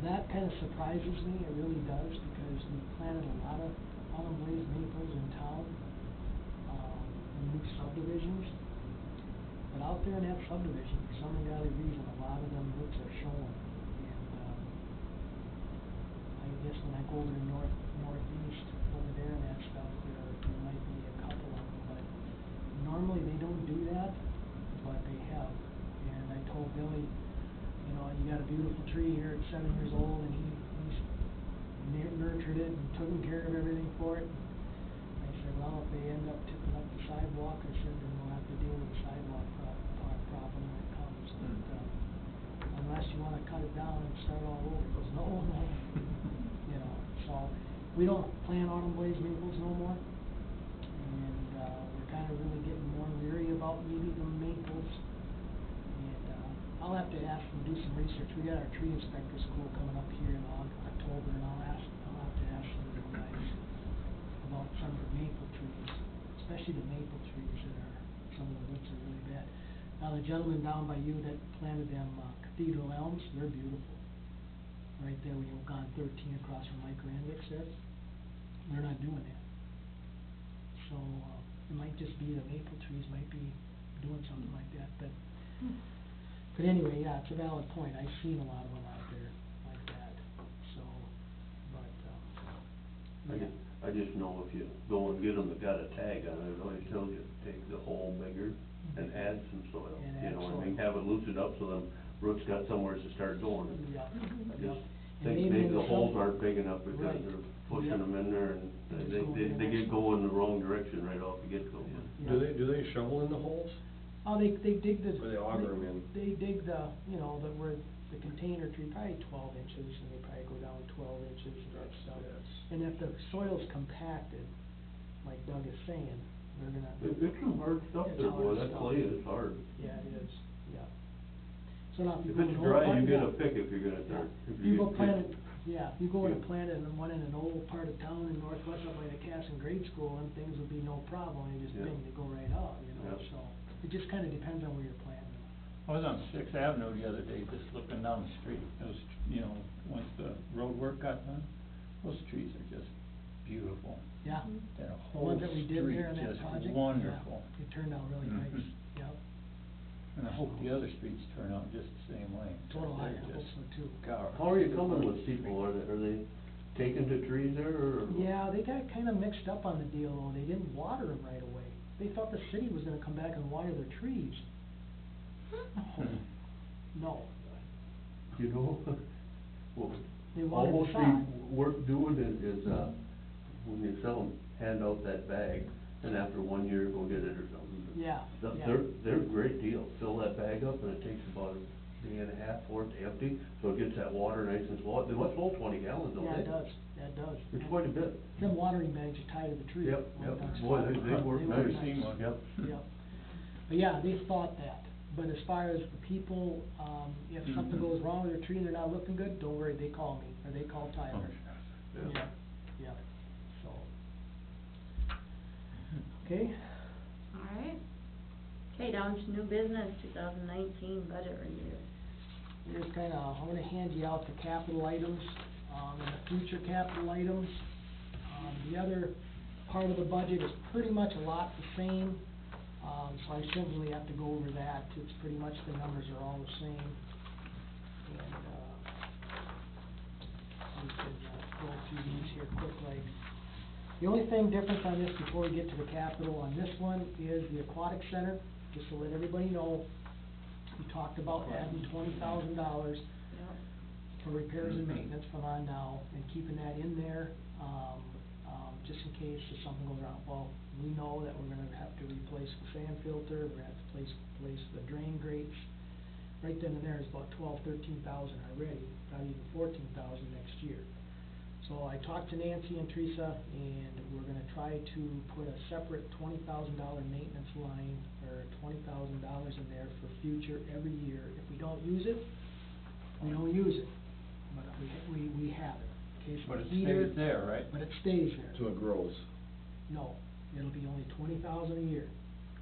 that kind of surprises me, it really does, because we planted a lot of autumn blaze maples in town, in new subdivisions. But out there in that subdivision, for some ungodly reason, a lot of them roots are showing. And, I guess when I go over to northeast, over there and that stuff, there might be a couple of them, but normally they don't do that, but they have. And I told Billy, you know, you got a beautiful tree here at 7 years old, and he's nurtured it and taken care of everything for it. I said, well, if they end up tipping up the sidewalk, I said, then we'll have to deal with the sidewalk problem when it comes. But, unless you wanna cut it down and start all over. He goes, no. You know, so, we don't plant autumn blaze maples no more. And, we're kinda really getting more leery about maybe the maples. I'll have to ask them to do some research. We got our tree inspector school coming up here in October, and I'll have to ask some of the guys about some of the maple trees, especially the maple trees that are, some of the roots are really bad. Now, the gentleman down by you that planted them, cathedral elms, they're beautiful. Right there, we have gone 13 across from Mike Randwick's there. They're not doing that. So, it might just be the maple trees might be doing something like that, But anyway, yeah, it's a valid point. I've seen a lot of them out there like that, so, but, yeah. I just know if you go and get them that got a tag on it, it always tells you to take the hole bigger and add some soil. And you add know, soil. and have it loosened up so them roots got somewhere to start going. Yeah. I Yeah. just And think maybe the holes some- aren't big enough because Right. they're pushing Yep. them in there and Just they going in get also. going the wrong direction right off the get-go. Yeah. Do they shovel in the holes? Oh, they dig the. Or they auger 'em in? They dig the, you know, where the container tree, probably 12 inches, and they probably go down 12 inches and that stuff. Yes. And if the soil's compacted, like Doug is saying, they're gonna. It's some hard stuff It's there, hard boy, that stuff. clay is hard. Yeah, it is, yeah. So now if you If go it's in dry, old you get part- a pick if you're gonna start. Yeah. If You go get- plant it, yeah, if you go in and Yeah. plant it in one in an old part of town in Northwest up by the Casson grade school, and things would be no problem, you just Yeah. bing, they go right up, you know, Yeah. so. It just kinda depends on where you're planting. I was on Sixth Avenue the other day, just looking down the street, those, you know, once the road work got done, those trees are just beautiful. Yeah. That The whole ones that we did street there in that just project, wonderful. yeah, it turned out really Mhm. nice, yeah. And I hope the other streets turn out just the same way. Total, I They're hope just so too. How are you coming with people? Are they taking to trees there, or? Yeah, they got kinda mixed up on the deal though, they didn't water them right away. They thought the city was gonna come back and water their trees. No, You know, what They wanted to almost sod. be worth doing is, when you sell them, hand out that bag, and after 1 year, go get it or something. Yeah, Th- yeah. They're a great deal. Fill that bag up, and it takes about a day and a half for it to empty, so it gets that water nice and slow. They must hold 20 gallons, don't they? Yeah, it does, yeah, it does. It's quite a bit. Them watering bags you tie to the tree. Yep, Well, yep. that's Boy, fine. they work They nice. Seen one. Yep. Yep. But yeah, they thought that, but as far as the people, if something goes wrong with their tree and they're not looking good, don't worry, they call me, or they call Tyler. Yeah. Yeah, so. Okay, Alright. Okay, down to new business, 2019 budget review. here's kinda, I'm gonna hand you out the capital items, and the future capital items. The other part of the budget is pretty much a lot the same, so I shouldn't really have to go over that, it's pretty much the numbers are all the same. And, we could, go through these here quick like. The only thing different on this before we get to the capital on this one is the aquatic center, just to let everybody know. We talked about adding $20,000 Yep. for repairs and maintenance from on now, and keeping that in there, just in case if something goes wrong. Well, we know that we're gonna have to replace the sand filter, we're gonna have to replace the drain grates. Right then and there is about 13,000 already, probably even 14,000 next year. So I talked to Nancy and Teresa, and we're gonna try to put a separate $20,000 maintenance line, or $20,000 in there for future every year. If we don't use it, we don't use it, but we have it, in case But the it heater. stays there, right? But it stays there. So it grows. No, it'll be only 20,000 a year,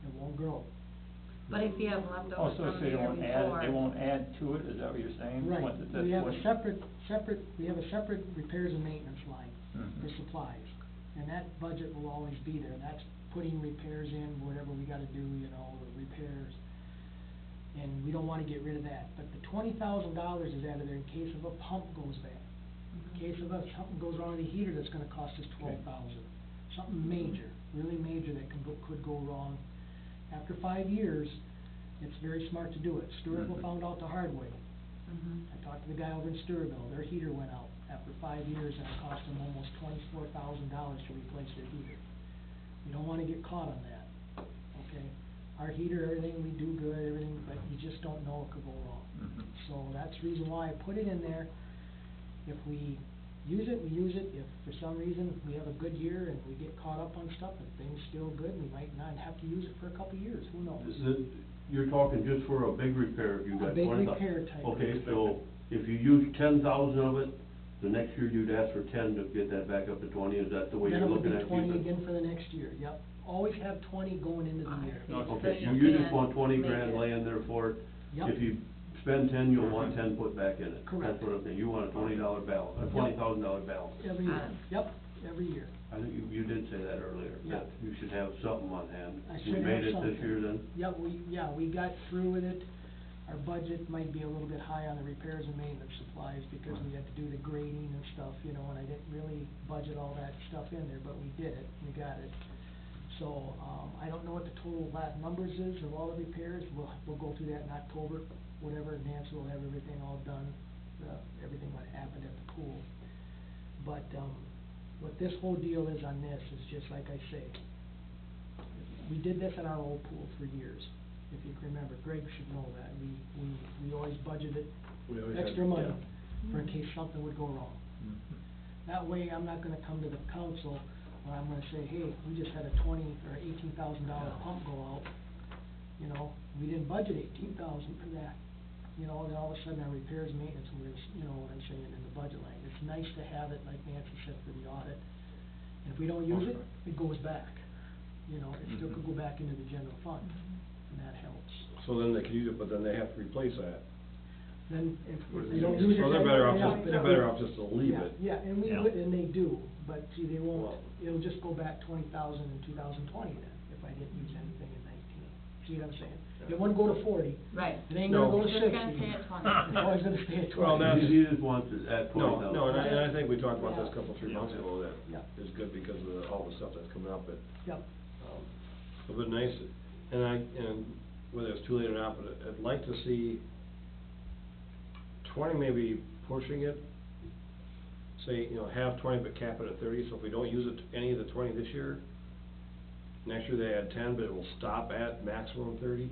it won't grow. But if you have Oh, leftovers so from the they year won't add, before. they won't add to it, is that what you're saying? Right, Once it's at we have a 20? we have a separate repairs and maintenance line for Mhm. supplies. And that budget will always be there, that's putting repairs in, whatever we gotta do, you know, repairs. And we don't wanna get rid of that, but the $20,000 is out of there in case of a pump goes bad. In case of something goes wrong with the heater, that's gonna cost us $12,000. Something major, really major that could go wrong. After 5 years, it's very smart to do it. Stewartville Mhm. found out the hard way. Mhm. I talked to the guy over in Stewartville, their heater went out after 5 years and it cost them almost $24,000 to replace their heater. We don't wanna get caught on that, okay? Our heater, everything, we do good, everything, but you just don't know it could go wrong. Mhm. So that's the reason why I put it in there. If we use it, we use it. If for some reason we have a good year and we get caught up on stuff and things still good, we might not have to use it for a couple of years, who knows? You're talking just for a big repair, if you A got big 20,000. repair type. Okay, so if you use 10,000 of it, the next year you'd ask for 10 to get that back up to 20, is that the way you're looking at Then it would be 20 keeping? again for the next year, yep. Always have 20 going into the year. Okay, So you just can't want 20 make grand it- laying there for it. Yep. If you spend 10, you'll want 10 put back in it. Correct. That's what I'm saying, you want a $20 balance, a Yep. $20,000 balance. Every year, yep, every year. I think you did say that earlier, Yeah. that you should have something on hand. I We should have made it something. this year then? We got through with it. Our budget might be a little bit high on the repairs and maintenance supplies because we had to do the grading and stuff, you know, and I didn't really budget all that stuff in there, but we did it, we got it. So, I don't know what the total numbers is of all the repairs, we'll go through that in October, whatever, Nancy will have everything all done, everything what happened at the pool. But, what this whole deal is on this is just like I say, we did this in our old pool for years, if you can remember, Greg should know that, we always budgeted We always had- extra money yeah. for in case something would go wrong. Mhm. That way, I'm not gonna come to the council, where I'm gonna say, hey, we just had a $20,000 or $18,000 pump go out, you know, we didn't budget 18,000 for that. You know, then all of a sudden our repairs and maintenance, we're gonna, you know what I'm saying, in the budget line. It's nice to have it, like Nancy said, for the audit. And if we don't use it, it goes back. You know, it still could go back into the general fund, and that helps. So then they can use it, but then they have to replace that. Then if they don't use it. So they're better off yeah, just, they're better off just to leave yeah, it. Yeah, and we Yeah. would, and they do, but see, they won't, Well- it'll just go back 20,000 in 2020 then, if I didn't use anything in 19. See what I'm saying? It wouldn't go to 40, Right. it ain't gonna No. go to It's 60. just gonna stay at 20. It's always gonna stay at 20. Well, that's- He just wants it at 20,000. No, and I think we talked about this a Yeah. couple, 3 months ago, that Yeah. is good because of all the stuff that's coming up, but, Yep, but nice, and whether it's too late or not, but I'd like to see 20 maybe pushing it, say, you know, have 20 but cap it at 30, so if we don't use it, any of the 20 this year, next year they add 10, but it will stop at maximum 30.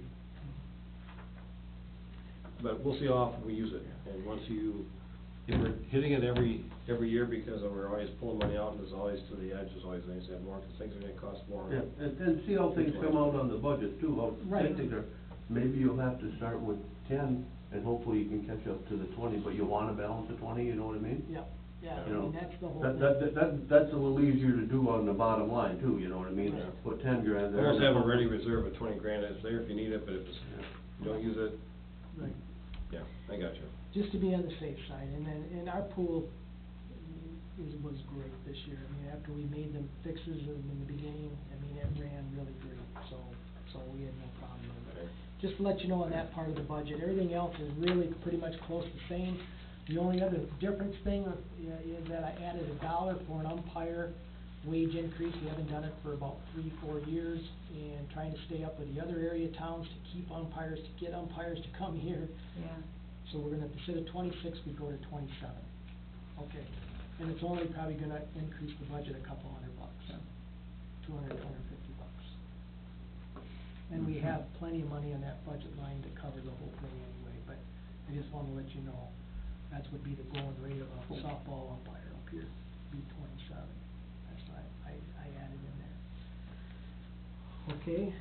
But we'll see how often we use it, and once if we're hitting it every year because we're always pulling money out and there's always to the edge, there's always things to add more, because things are gonna cost more. Yeah, and see how things come out on the budget too, how Right. tight they are. Maybe you'll have to start with 10, and hopefully you can catch up to the 20, but you want to balance the 20, you know what I mean? yep, yeah, You I know, mean, that's the whole that, thing. that's a little easier to do on the bottom line too, you know what I mean? Right. Put 10 grand there. Almost have a ready reserve of 20 grand, it's there if you need it, but if you don't use it, Right. yeah, I got you. Just to be on the safe side, and then, and our pool was great this year. I mean, after we made the fixes in the beginning, I mean, it ran really great, so we had no problem with it. Okay. Just to let you know on that part of the budget, everything else is really pretty much close the same. The only other difference thing is that I added $1 for an umpire wage increase. We haven't done it for about 3-4 years, and trying to stay up with the other area towns to keep umpires, to get umpires to come here. Yeah. So we're gonna, instead of 26, we go to 27. Okay, and it's only probably gonna increase the budget a couple $100, $200, $250. And we have plenty of money in that budget line to cover the whole thing anyway, but I just wanna let you know, that's would be the going rate of a softball umpire up here, be 27. That's why I added in there. Okay,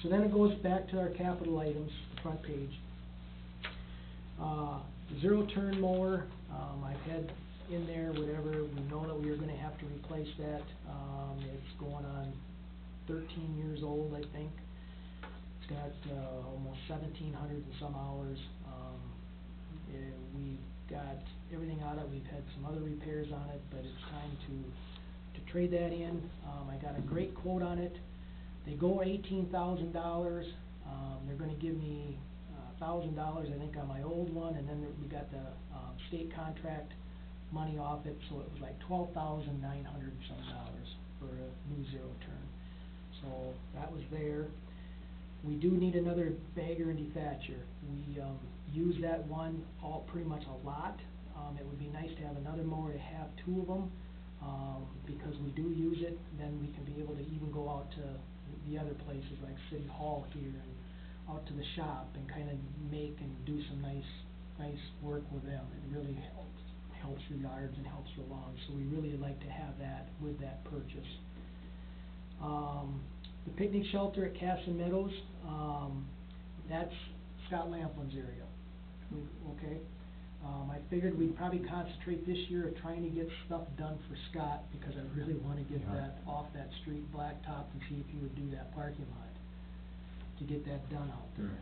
so then it goes back to our capital items, the front page. Zero turn mower, I've had in there, whatever, we know that we are gonna have to replace that, it's going on 13 years old, I think. It's got, almost 1,700 and some hours. We've got everything on it. We've had some other repairs on it, but it's time to trade that in. I got a great quote on it. They go $18,000. They're gonna give me $1,000, I think, on my old one, and then we got the state contract money off it, so it was like $12,900 and some dollars for a new zero turn. So that was there. We do need another bagger and dethatcher. We use that one pretty much a lot. It would be nice to have another mower to have two of them, because we do use it. Then we can be able to even go out to the other places like City Hall here and out to the shop and kind of make and do some nice work with them. It really helps your yards and helps your lawns. So we really like to have that with that purchase. The picnic shelter at Casson Meadows, that's Scott Lamplin's area. Okay? I figured we'd probably concentrate this year of trying to get stuff done for Scott, because I really want to get that off that street blacktop and see if he would do that parking lot, to get that done out there.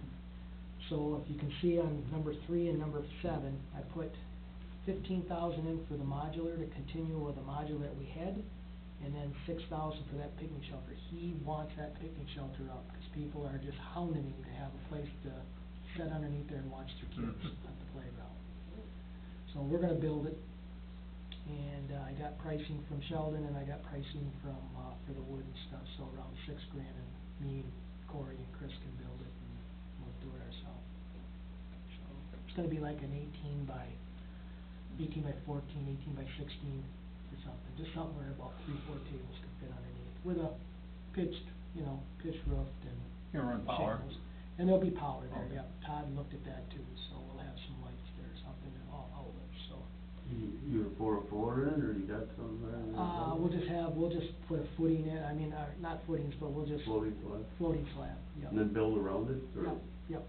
So if you can see on number 3 and number 7, I put $15,000 in for the modular to continue with the modular that we had, and then $6,000 for that picnic shelter. He wants that picnic shelter up, because people are just hounding him to have a place to sit underneath there and watch their kids at the playground. So we're gonna build it, and I got pricing from Sheldon, and I got pricing from, for the wood and stuff, so around $6,000, and me, Corey, and Chris can build it, and we'll do it ourselves. So it's gonna be like an 18 by 14, 18 by 16 or something, just something where about 3-4 tables can fit underneath, with a pitched roofed and You run power? shingles. And there'll be power there, Okay. yep. Todd looked at that too, so we'll have some lights there or something, and all outlets, so. You pour a floor in, or you got some there? We'll just put a footing in, I mean, not footings, but we'll just. Floating slab? Floating slab, yep. And then build around it, or? Yep.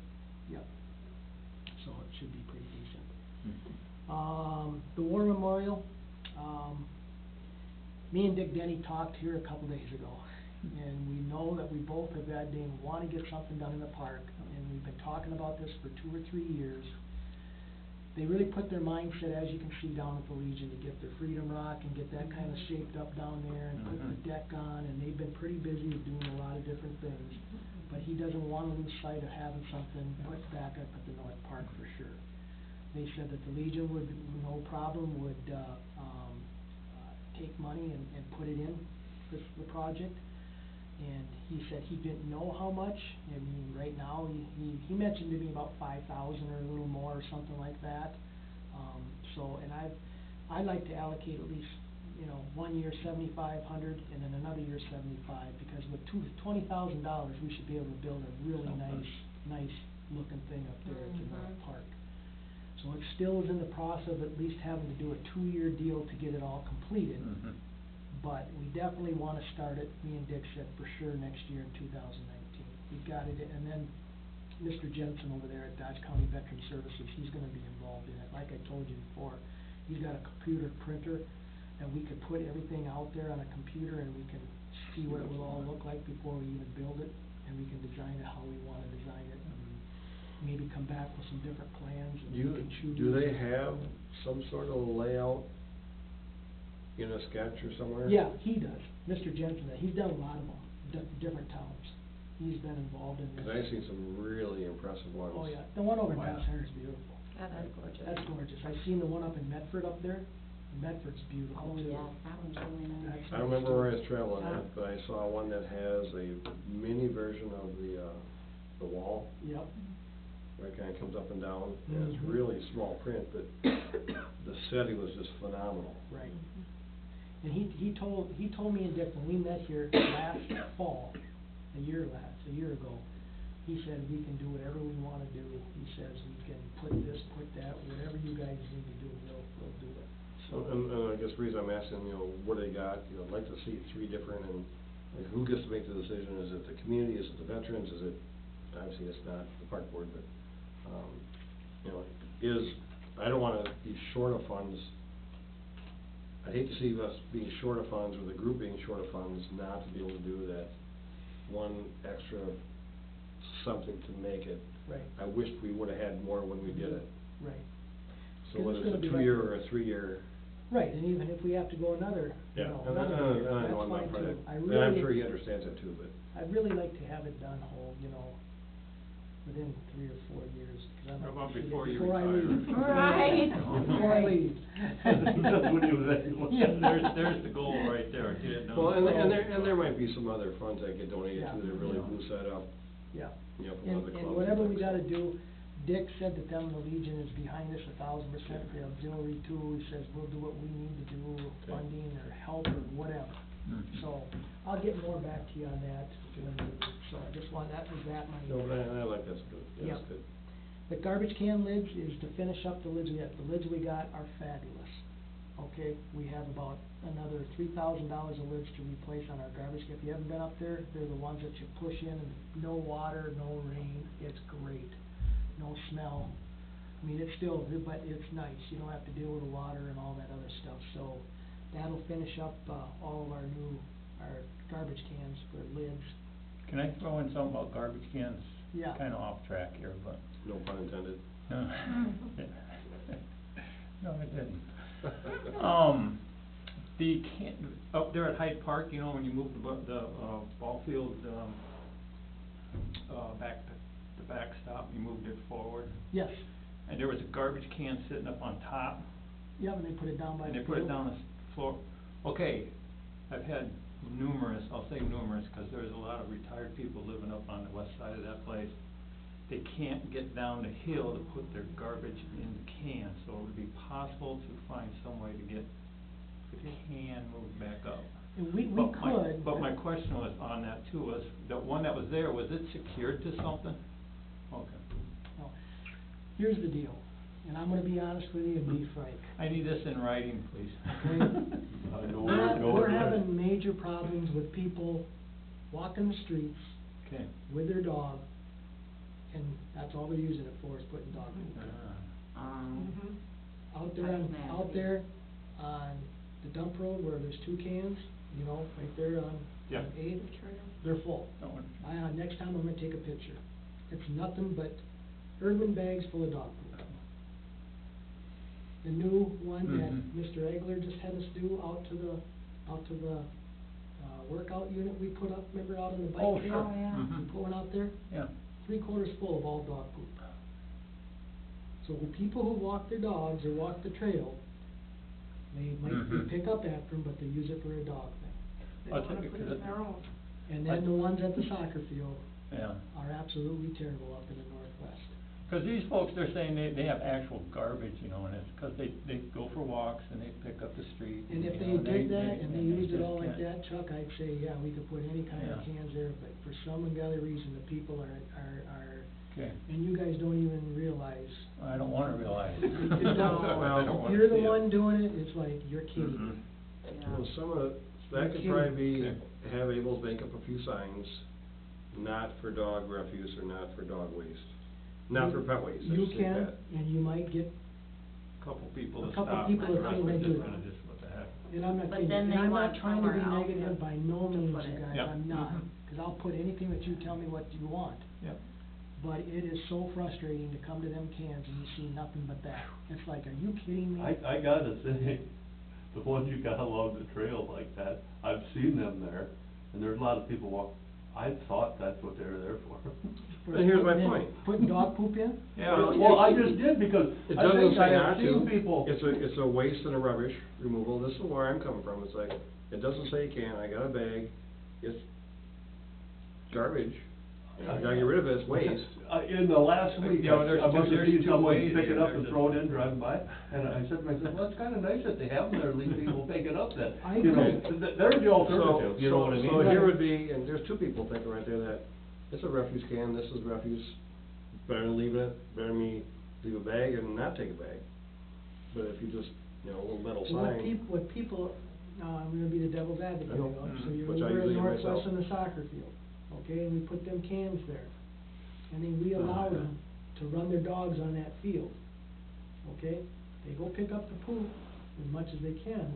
So it should be pretty decent. Mhm. The War Memorial, me and Dick Denny talked here a couple days ago, and we know that we both have want to get something done in the park, and we've been talking about this for 2 or 3 years. They really put their mindset, as you can see down at the Legion, to get their Freedom Rock and get that kind of shaped up down there and put the deck on, and they've been pretty busy with doing a lot of different things. But he doesn't want to lose sight of having something put back up at the North Park for sure. They said that the Legion would, no problem, take money and put it in for the project. And he said he didn't know how much. I mean, right now, he mentioned to me about 5,000 or a little more or something like that. I'd like to allocate at least, 1 year $7,500 and then another year $75,000, because with $20,000, we should be able to build a really nice looking thing up there at the North Park. So it still is in the process of at least having to do a 2-year deal to get it all completed. But we definitely want to start it, me and Dick said, for sure next year in 2019. We've got it, and then Mr. Jensen over there at Dodge County Veteran Services, he's going to be involved in it. Like I told you before, he's got a computer printer, and we could put everything out there on a computer, and we can see what it will all look like before we even build it, and we can design it how we want to design it, and maybe come back with some different plans, and we can choose. Do they have some sort of layout in a sketch or somewhere? Yeah, he does. Mr. Jensen, he's done a lot of them, different towns. He's been involved in this. 'Cause I've seen some really impressive ones. Oh, yeah. The one over in Oh, yeah. Town Center is beautiful. Yeah, that's gorgeous. That's gorgeous. I've seen the one up in Medford up there. Medford's beautiful Oh, too. yeah, that one's really nice. That's I don't remember where I was nice, too. traveling at, but I saw one that has a mini version of the wall, Yep. where it kinda comes up and down, and it's Mhm. really small print, but the setting was just phenomenal. Right. And he told me and Dick when we met here last fall, a year ago, he said we can do whatever we wanna do. He says we can put this, put that, whatever you guys need to do, we'll do it. So, and I guess the reason I'm asking, what do they got, I'd like to see 3 different, and like, who gets to make the decision? Is it the community, is it the veterans, is it, obviously it's not the park board, but, I don't wanna be short of funds. I hate to see us being short of funds, or the group being short of funds, not to be able to do that one extra something to make it. Right, I wished we would've had more when we did it. right. So 'Cause whether it's it's a gonna be 2-year like- or a 3-year, Right, and even if we have to go another, you yeah, know, and another year, I that's know I'm not fine part of too. it. I And really, I'm sure he understands it too, but. I'd really like to have it done whole, you know, within 3 or 4 years, 'cause I'd How like about to see it before you before I retire? leave. Right. Before I leave. That's what he was saying. Yeah, there's the goal right there, get it done. Well, and there might be some other funds that get donated Yeah. too, that really Yeah. boost that up, Yeah, you know, from and, other clubs. and whatever we things. gotta do, Dick said that them, the Legion is behind us 1,000%, the auxiliary too, he says we'll do what we need to do, funding or help or whatever. Mhm. So, I'll get more back to you on that, so I just want, that was that money. No, but I like that's good, that's Yep. good. The garbage can lids is to finish up the lids we got. The lids we got are fabulous. Okay, we have about another $3,000 of lids to replace on our garbage. If you haven't been up there, they're the ones that you push in and no water, no rain. It's great. No smell. I mean, it's still, but it's nice. You don't have to deal with the water and all that other stuff. So that'll finish up, all of our garbage cans for lids. Can I throw in something about garbage cans? Yeah. Kinda off track here, but. No pun intended. No, no, I didn't. The up there at Hyde Park, you know, when you move the ball field, the backstop, you moved it forward, Yes. and there was a garbage can sitting up on top, Yeah, and they put it down by and the they put it field. down the floor. Okay, I've had numerous, I'll say numerous, 'cause there's a lot of retired people living up on the west side of that place. They can't get down the hill to put their garbage in the can, so it would be possible to find some way to get the can moved back up. And we But could. But my question was on that too, was, the one that was there, was it secured to something? Okay. Well, here's the deal, and I'm gonna be honest with you and be frank. I need this in writing, please. Okay. I know where it's going. We're having major problems with people walking the streets Okay. with their dog, and that's all they're using it for, is putting dog poop. Out there, That's nasty. out there on the dump road where there's 2 cans, you know, right there on Yeah. 8th, they're full. That one. Next time I'm gonna take a picture. It's nothing but urban bags full of dog poop. The new one that Mhm. Mr. Egler just had us do out to the, workout unit we put up, remember out on the bike Oh, trail? sure. Mhm. We put one out there, Yeah. 3/4 full of all dog poop. So the people who walk their dogs or walk the trail, they might Mhm. pick up after them, but they use it for a dog thing. I'll take it, 'cause it- And then the ones at the soccer field Yeah. are absolutely terrible up in the northwest. 'Cause these folks, they're saying they have actual garbage, you know, and it's 'cause they go for walks and they pick up the street. And if you they know, did that and they used it just all like can't- that, Chuck, I'd say, yeah, we could put any kind of Yeah. cans there, but for some other reason, the people are, Okay, and you guys don't even realize. I don't wanna realize. You don't. I don't If wanna you're the see it. one doing it, it's like, you're kidding Mhm. me. Well, some of, that could Okay. probably be, Okay. have Abel's make up a few signs, not for dog refuse or not for dog waste. Not for pet waste, I You should say can, pet. and you might get, Couple people A to couple stop. people that and say they just do. gonna just, what the heck. and I'm not But kidding, then and they I'm want not trying to be somewhere else negative to- by no to means, put you it. guys, Yep. I'm not, Mhm. 'cause I'll put anything that you tell me what you want. Yep. But it is so frustrating to come to them cans and you see nothing but that. It's like, are you kidding me? I gotta say, the ones you got along the trail like that, I've seen them there, and there's a lot of people walk, I thought that's what they were there for. For And here's my putting in- point. Putting dog poop in? Yeah. Well, I just did, because It I doesn't think I say have not seen to, people. it's a waste and a rubbish removal, this is where I'm coming from, it's like, it doesn't say you can't, I got a bag, it's garbage, I gotta get rid of it, it's waste. In the last week, You know, there's I must two- have there's seen two someone ways pick it here. up and There's throw it a- in, driving by, and I said to myself, well, it's kinda nice that they have them there, leave people pick it up then. I You know, agree. there's the alternative, you know what I mean? So here Right. would be, and there's 2 people thinking right there that, it's a refuse can, this is refuse, better than leave it, better than me leave a bag and not take a bag. But if you just, you know, a little metal sign. What people, I'm gonna be the devil's advocate, I know. so you're Which I over in usually am Northwest myself. in the soccer field, okay, and we put them cans there. And then we allow them to run their dogs on that field, okay? They go pick up the poop as much as they can,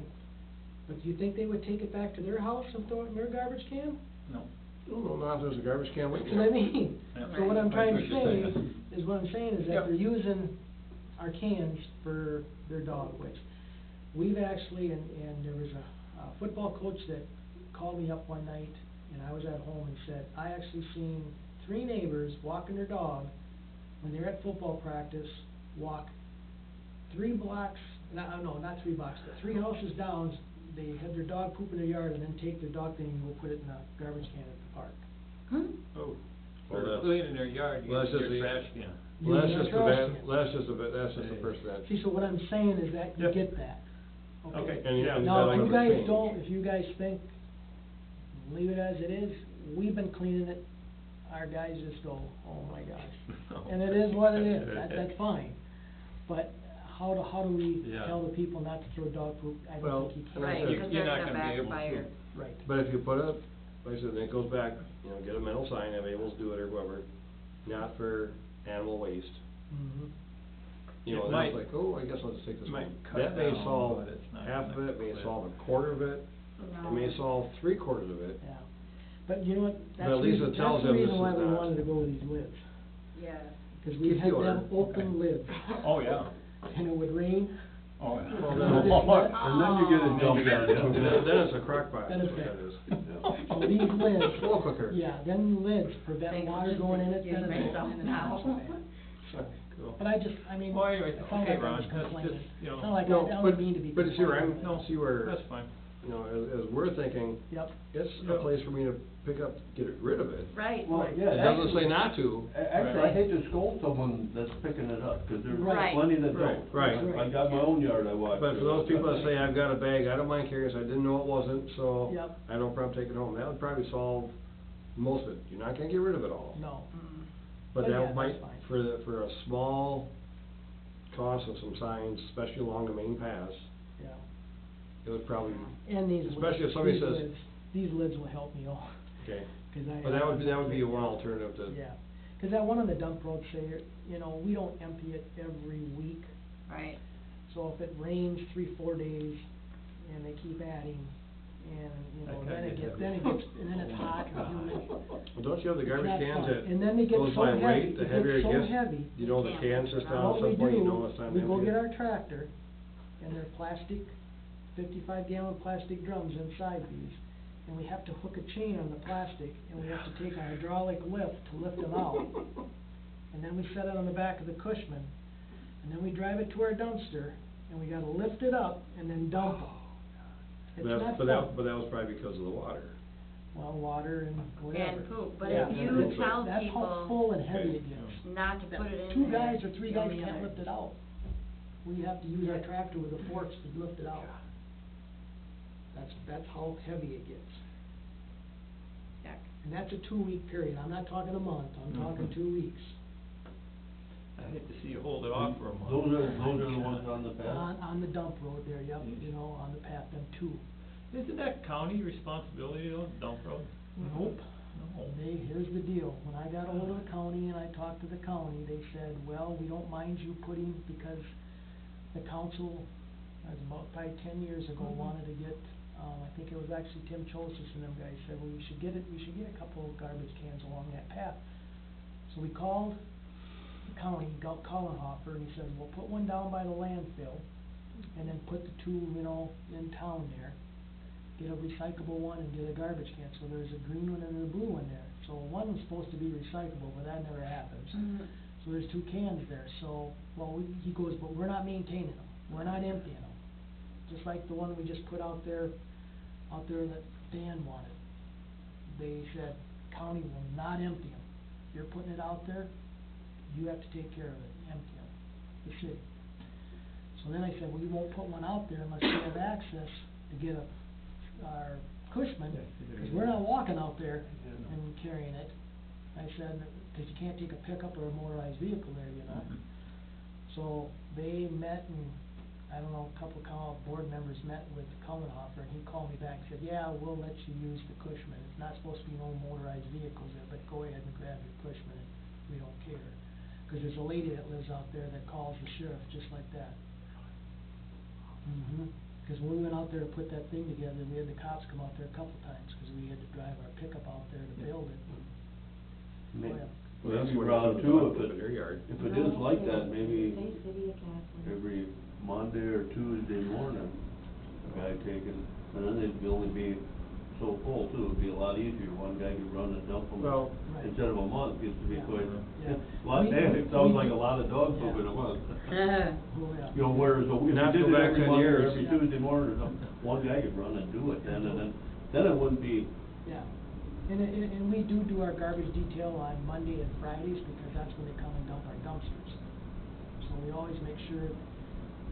but do you think they would take it back to their house and throw it in their garbage can? No. No, not if there's a garbage can waiting. That's what I mean. Yeah. So what I'm Right. trying to I see what you're say saying. is what I'm saying is that Yep. they're using our cans for their dog waste. We've actually, and there was a football coach that called me up one night, and I was at home and said, I actually seen 3 neighbors walking their dog when they're at football practice, walk 3 blocks, not 3 blocks, but 3 houses down, they had their dog poop in their yard and then take their dog thing and go put it in a garbage can at the park. Hmm? Oh, Well, they're that's- cleaning their yard, well, that's using just their the- trash can. Well, that's Using just our the, trash bad- cans. that's just the person that. See, so what I'm saying is that you Yep. get that, okay? And- Yeah. and Now, that'll if you never guys change. don't, if you guys think, leave it as it is, we've been cleaning it, our guys just go, oh my gosh. And it is what it is, that's fine, but how do we Yeah. tell the people not to throw dog poop? I Well, don't think you can. and I Right, said- because You're they're not gonna gonna be able to. backfire. Right, But if you put up, like I said, then it goes back, get a metal sign, have Abel's do it or whoever, not for animal waste. mhm, It Then might- it's like, oh, I guess I'll just take this might home. cut That may down, solve but it's not half of gonna it, may quit. solve a quarter of it, it may No. solve 3/4 of it. yeah, but you know what, But that's at the least reason, it tells that's the them reason this why is we not- wanted to go with these lids, Yeah. cause we Keep had the order. them open lids, Oh, yeah. and it would rain, Oh, Well, yeah. then- And then you get it dumped on And you. then it's a crock pot, Then that's it's what that bad. is. so these lids. Slow cooker. Yeah, them lids prevent Thanks, water just going in it, getting then it's myself open and now. out so bad. So, Cool. but I mean, Well, anyway, it sounded okay, like I was Ron, that's complaining. just, you know. It's not like I No, don't mean to be but see where complaining. I'm, see where, That's fine. as we're thinking, Yep, it's a Yep. place for me to pick up, get rid of it. Right. Well, yeah, It doesn't actually- say not to. Actually, I hate to scold someone that's picking it up, 'cause there's Right. plenty that Right, don't. right. I got my own yard I walk But for through. those people that say, I've got a bag, I don't mind carrying this, I didn't know it wasn't, so Yep. I have no problem taking it home, that would probably solve most of it. You're not gonna get rid of it all. no, Mm. But But yeah, that that's might, fine. for a small cost of some signs, especially along the main paths, yeah. it would probably, And these lids. Especially if somebody these says- lids- These lids will help me out, okay. 'cause I. But that would be one alternative to. Yeah, 'cause that one on the dump road say, we don't empty it every week, Right. so if it rains 3-4 days and they keep adding, and, That then kinda it gets, heavy. and then it's hot and humid. Well, don't you have the It's garbage not cans fun. that And then they get goes so by heavy, weight, the it heavier it gets so gets? heavy. You know the Can't cans put it just on. down What at we some point, you do, know it's time to we go empty get it. our tractor, and they're plastic, 55-gallon plastic drums inside these, and we have to hook a chain on the plastic, and we have to take a hydraulic lift to lift them out. And then we set it on the back of the Cushman, and then we drive it to our dumpster, and we gotta lift it up and then dump them. It's But not that fun. was probably because of the water. Well, water and whatever. And poop, but Yeah, if but you it's- tell that's how full and heavy it Okay. gets. not to put it in Two there, guys or 3 guys the can't other- lift it out. We have to use our tractor with the forks to lift it out. That's how heavy it gets. Yuck. And that's a 2-week period, I'm not talking a month, I'm talking Mhm. 2 weeks. I hate to see you hold it off for a month. Those are the ones on the path? On the dump road there, yep, Yes. on the path, them 2. Isn't that county responsibility though, dump road? Nope. No. Here's the deal, when I got ahold of the county and I talked to the county, they said, well, we don't mind you putting, because the council, that was about probably 10 years ago, wanted to get, I think it was actually Tim Chosis and them guys said, well, we should get a couple of garbage cans along that path. So we called the county, got Collenhofer, and he said, well, put one down by the landfill, and then put the 2, in town there. Get a recyclable one and get a garbage can, so there's a green one and a blue one there. So one was supposed to be recyclable, but that never happens. Mhm. So there's 2 cans there, so, he goes, but we're not maintaining them, we're not emptying them. Just like the one we just put out there that Dan wanted. They said, county will not empty them. You're putting it out there, you have to take care of it, empty them, the city. So then I said, we won't put one out there unless we have access to get our Cushman, because we're not walking out there and carrying it. I said, because you can't take a pickup or a motorized vehicle there, Mhm. So they met, and I don't know, a couple of board members met with Collenhofer, and he called me back and said, yeah, we'll let you use the Cushman. It's not supposed to be no motorized vehicles there, but go ahead and grab your Cushman, and we don't care. Because there's a lady that lives out there that calls the sheriff just like that. Cause when we went out there to put that thing together, we had the cops come out there a couple times, cause we had to drive our pickup out there to build it. May- Oh, yeah. Well, that's Maybe what around you two, put if in your yard. it is like that, maybe Say City of Castle. every Monday or Tuesday morning, a guy taking, and then it'd only be so full too, it'd be a lot easier, one guy could run and dump them. Well- Right. Instead of a month, used to be Yeah. quite, Yeah. a lot, We- it sounds we- like a lot of dogs yeah. poop in a month. Oh, yeah. You know, whereas if we Not to did go it back every 10 Monday or years. every Tuesday morning or something, one guy could run and do it then, and then it wouldn't be, Yeah, and we do our garbage detail on Monday and Fridays, because that's when they come and dump our dumpsters. So we always make sure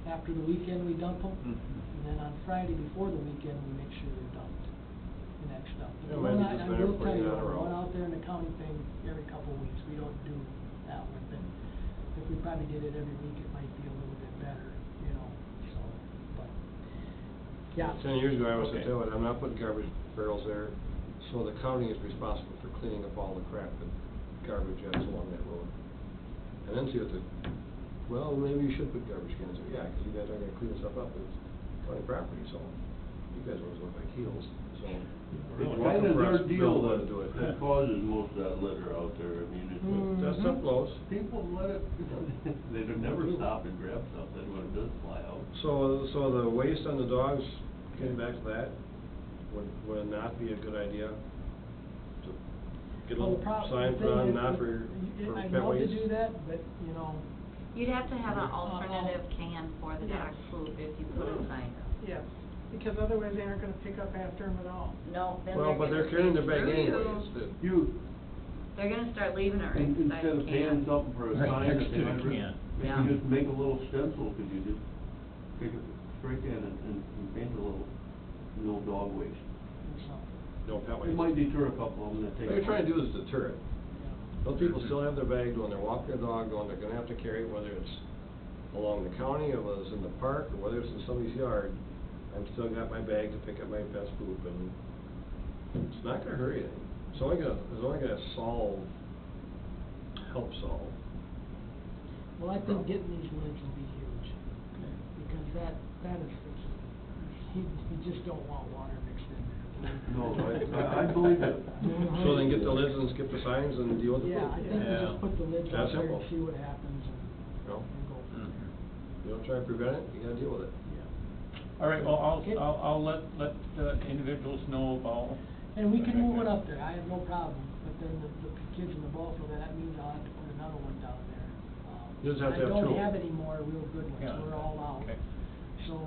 after the weekend we dump them, Mm-hmm. and then on Friday before the weekend, we make sure they're dumped, the next dump. Yeah, maybe just I better will tell putting you, it on a we're roll. going out there and the counting thing every couple of weeks, we don't do that one, but if we probably did it every week, it might be a little bit better, you know, so, but, yeah. 10 years ago, I was Okay. saying, I'm not putting garbage barrels there, so the county is responsible for cleaning up all the crap and garbage that's along that road. And then see what well, maybe you should put garbage cans there, yeah, 'cause you guys aren't gonna clean this stuff up, it's county property, so you guys always look like heels, so. it's welcome kind of for us their to deal build one that, to do it. that causes most of that litter out there, I mean, it's, That stuff blows. people let it, they don't never stop and grab something when it does fly out. So the waste on the dogs, getting back to that, would it not be a good idea to get a Well, little the prob- sign the put thing on, is, not for I'd pet love to waste? do that, but, you know, You'd have to have an Uh, alternative can for the Yeah. dog poop if you put a sign up. Yes, because otherwise they aren't gonna pick up after them at all. No, then Well, but they're they're carrying gonna their bag say, "Screw anyways, you." You, They're gonna start leaving it right beside instead the of paying can. something for a Right sign, next if to they the might, can. Yeah. maybe just make a little stencil, could you just take a spray can and paint a little, no dog waste. or something. No pet waste. It might deter a couple of them that take. What you're trying to do is deter it. Yeah. Those people still have their bag when they're walking their dog, going, they're gonna have to carry it, whether it's along the county, or whether it's in the park, or whether it's in somebody's yard. I'm still got my bag to pick up my pet's poop, and it's not gonna hurt anything. It's only gonna help solve. Well, I think getting these lids will be huge, because that is the key. You just don't want water mixed in there. No, I believe it. So then get the lids and skip the signs and deal with the Yeah, poop. I think we Yeah. just put the lids That out there simple. and see what happens No. and go from Mhm. there. You don't try to prevent it, you gotta deal with it. Yeah. All right, well, Okay. I'll let individuals know about. And we can move it up there, I have no problem, but then the kids in the ball field, that means I'll have to put another one down there. You just have to have I two. don't have any more real good ones, Yeah. we're all out. Okay. So,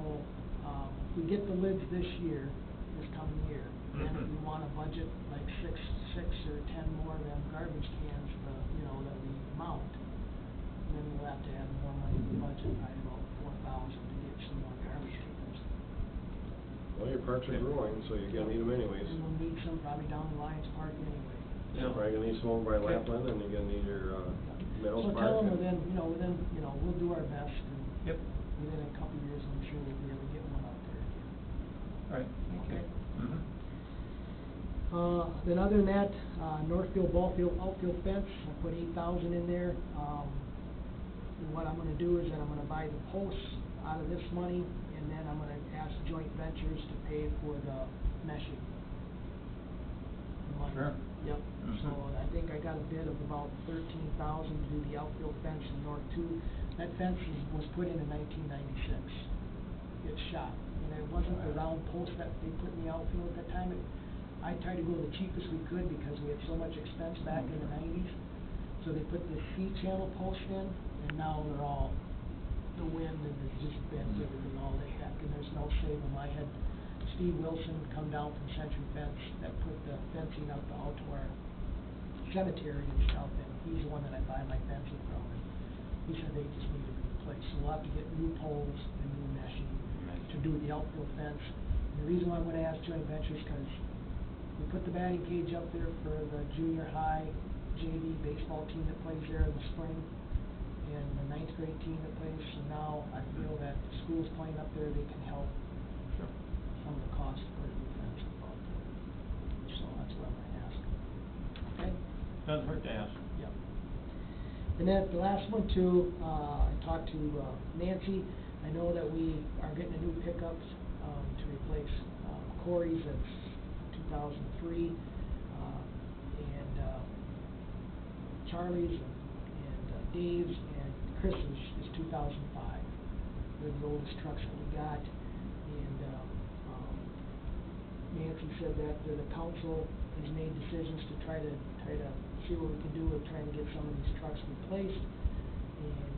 if we get the lids this year, this coming year, then if Mhm. we wanna budget like six or 10 more of them garbage cans, that we mount, then we'll have to add more money to the budget, probably about 4,000 to get some more garbage cans. Well, your parks are growing, so you're gonna need them anyways. And we'll need some probably down in Lions Park anyway. You're probably gonna need some over by Okay. Lapland, and you're gonna need your, Meadows So Park. tell them and- we'll do our best, and Yep. within a couple of years, I'm sure we'll be able to get one out there again. All right, okay. Okay. Mhm. Then other than that, Northfield outfield fence, I put 8,000 in there. And what I'm gonna do is that I'm gonna buy the posts out of this money, and then I'm gonna ask Joint Ventures to pay for the meshing. Money. Sure. Yep, so Mhm. I think I got a bid of about 13,000 to do the outfield fence in North Two. That fence was put in 1996. It's shot, and it wasn't the round post that they put in the outfield at that time. I tried to go the cheapest we could because we had so much expense back in the 90s. So they put this C-channel post in, and now they're all, the wind and it just bends everything all to heck, and there's no saving them. I had Steve Wilson come down from Century Fence that put the fencing out to our cemetery and stuff, and he's the one that I buy my fencing from. And he said they just need to be replaced, so we'll have to get new poles and new meshing to do the outfield fence. And the reason why I'm gonna ask Joint Ventures, 'cause we put the batting cage up there for the junior high JV baseball team that plays there in the spring, and the 9th grade team that plays, so now I feel that the schools playing up there, they can help Sure. some of the costs to put a new fence up out there. So that's what I'm gonna ask. Okay? Doesn't hurt to ask. Yep. And then the last one too, I talked to Nancy. I know that we are getting a new pickup replace, Corey's, that's 2003, and, Charlie's and Dave's and Chris's is 2005. They're the oldest trucks that we got, and, Nancy said that the council has made decisions to try to see what we can do with trying to get some of these trucks replaced, and,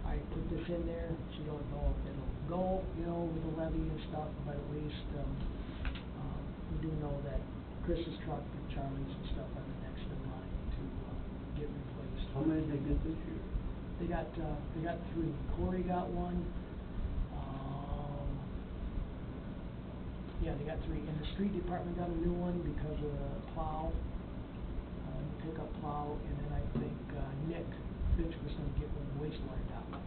I put this in there, so you don't know if it'll go, you know, with the levy and stuff, but at least, we do know that Chris's truck and Charlie's and stuff are the next in line to, get replaced. How many did they get this year? They got 3. Corey got one, yeah, they got 3, and the street department got a new one because of the plow, pickup plow, and then I think, Nick Fitch was gonna get one, the wastewater got one.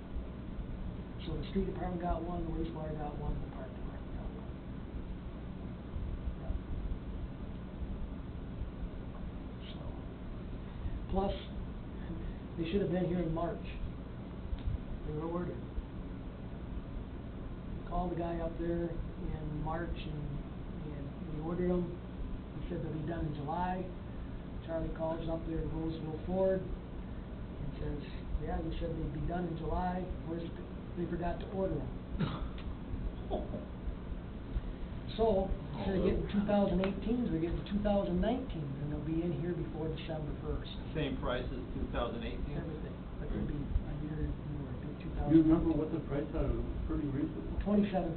So the street department got one, the wastewater got one, the park department got one. Yeah. So, plus, they should have been here in March. They were ordered. Called the guy up there in March and we ordered them. He said they'll be done in July. Charlie calls up there at Roseville Ford and says, yeah, you said they'd be done in July. They forgot to order them. So, instead of getting 2018s, we're getting 2019s, and they'll be in here before December 1st. Same price as 2018? Everything, but they'll be a year newer, be 2000. You remember what the price on it was pretty recent? 27,000.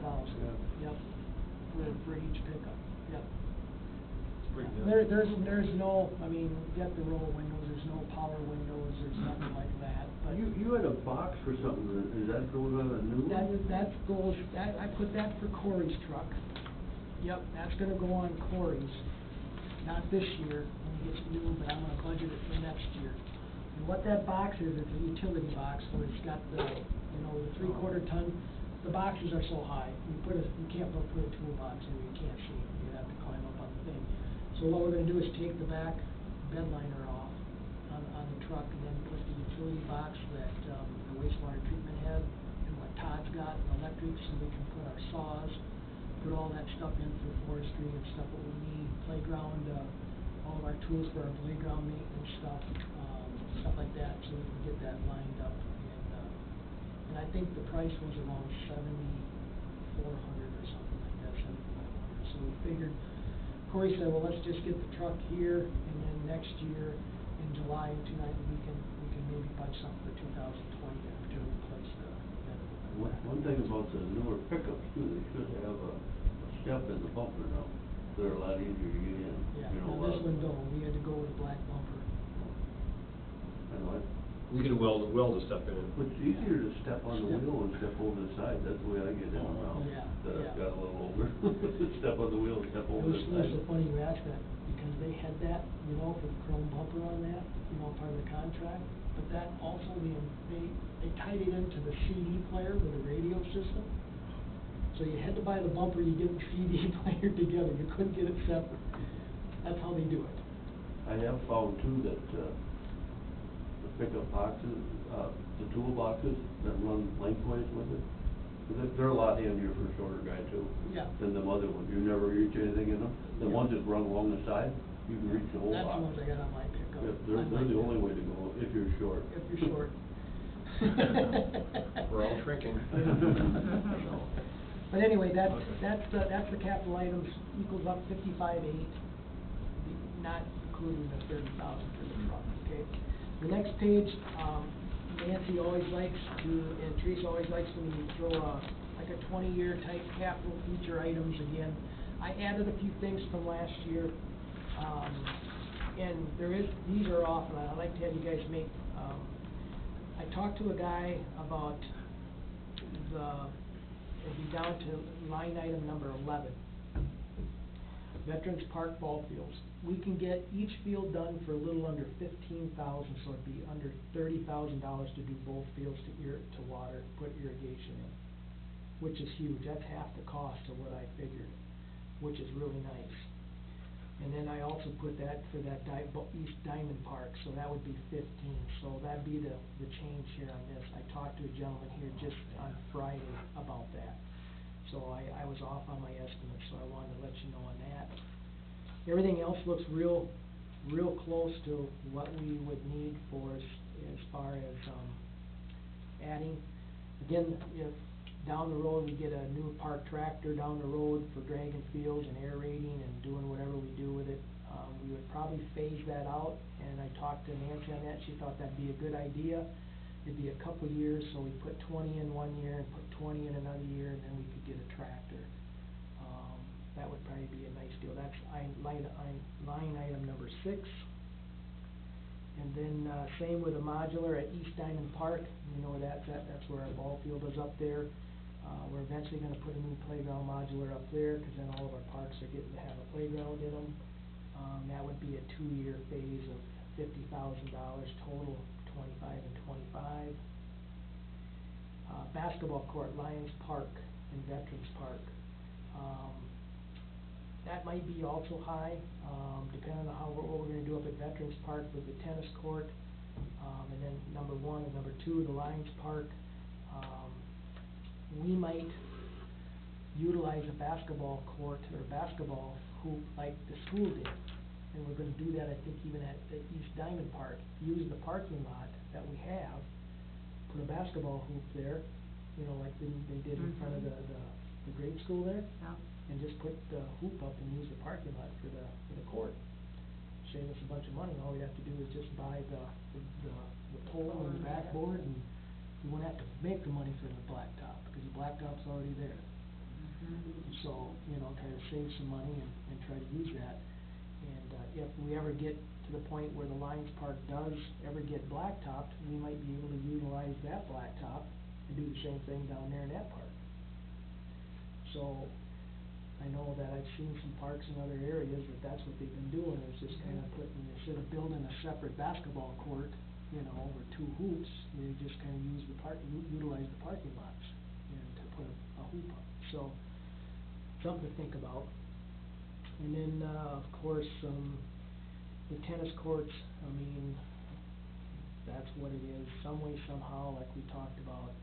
Yeah. Yep, for each pickup, yep. It's pretty good. There's no, I mean, you got the roll windows, there's no power windows, there's nothing like that, but. You had a box for something, is that going on a new one? I put that for Corey's truck. Yep, that's gonna go on Corey's, not this year, when he gets new, but I'm gonna budget it for next year. And what that box is, it's a utility box, where it's got the, you know, the 3/4 ton, the boxes are so high, you can't put a toolbox in, you can't see, you have to climb up on the thing. So what we're gonna do is take the back bed liner off on the truck, and then put the utility box that, the wastewater treatment had, and what Todd's got, and electric, so we can put our saws, put all that stuff in for forestry and stuff that we need, playground, all of our tools for our playground maintenance stuff, stuff like that, so we can get that lined up, and I think the price was around $7,400 or something like that, $7,500, so we figured, Corey said, well, let's just get the truck here, and then next year, in July of 2019, we can maybe buy something for 2020 to replace the. One thing about the newer pickups too, they should have a step in the bumper now. They're a lot easier to get in. Yeah, You know, now this one don't, we had to go with a black bumper. I know it. You can weld a step in it. It's easier to step on the wheel and step over the side, that's the way I get in now. Yeah, That I've yeah. got a little older, step on the wheel and step It over was, the it was side. so funny you asked that, because they had that, you know, for the chrome bumper on that, you know, part of the contract, but that also, they tied it into the CD player with the radio system. So you had to buy the bumper, you get the CD player together, you couldn't get it separate. That's how they do it. I have found too that, the pickup boxes, the toolboxes that run lengthways with it, they're a lot handier for a shorter guy too. Yeah. Than them other ones, you never reach anything in them, the Yeah. ones that run along the side, you can reach the whole That's box. the ones I got on my pickup. Yeah, I they're like the that. only way to go if you're short. If you're short. We're all shrinking. So, but anyway, that's Okay. that's the capital items, equals up 55,800, not including the 30,000 for the truck, okay? The next page, Nancy always likes to, and Teresa always likes when you throw like a 20-year type capital feature items again. I added a few things from last year, and these are off, and I'd like to have you guys make, I talked to a guy about it'd be down to line item number 11. Veterans Park ball fields. We can get each field done for a little under $15,000, so it'd be under $30,000 to do both fields to water, put irrigation in, which is huge. That's half the cost of what I figured, which is really nice. And then I also put that for that East Diamond Park, so that would be 15. So that'd be the change here on this. I talked to a gentleman here just on Friday about that. So I was off on my estimate, so I wanted to let you know on that. Everything else looks real close to what we would need for as far as, adding. Again, if down the road we get a new park tractor down the road for dragging fields and aerating and doing whatever we do with it, we would probably phase that out, and I talked to Nancy on that, she thought that'd be a good idea. It'd be a couple years, so we put 20 in one year and put 20 in another year, and then we could get a tractor. That would probably be a nice deal. That's line item number 6. And then, same with a modular at East Diamond Park, you know where that's at, that's where our ball field is up there. We're eventually gonna put a new playground modular up there, cause then all of our parks are getting to have a playground in them. That would be a 2-year phase of $50,000 total, 25 and 25. Basketball court, Lions Park and Veterans Park. That might be also high, depending on what we're gonna do up at Veterans Park with the tennis court. And then number 1 and number 2, the Lions Park. We might utilize a basketball court or basketball hoop like the school did. And we're gonna do that, I think, even at the East Diamond Park. Use the parking lot that we have, put a basketball hoop there, you know, like they did in front of the grade school there. Yeah. And just put the hoop up and use the parking lot for the court. Save us a bunch of money, all we have to do is just buy the pole and the backboard, and we won't have to make the money for the blacktop, because the blacktop's already there. So, you know, kind of save some money and try to use that. And, if we ever get to the point where the Lions Park does ever get blacktopped, we might be able to utilize that blacktop and do the same thing down there in that park. So, I know that I've seen some parks in other areas that's what they've been doing, is just kind of putting, instead of building a separate basketball court, you know, over 2 hoops, they just kind of utilize the parking lots, and to put a hoop up. So, something to think about. And then, of course, the tennis courts, I mean, that's what it is, some way, somehow, like we talked about.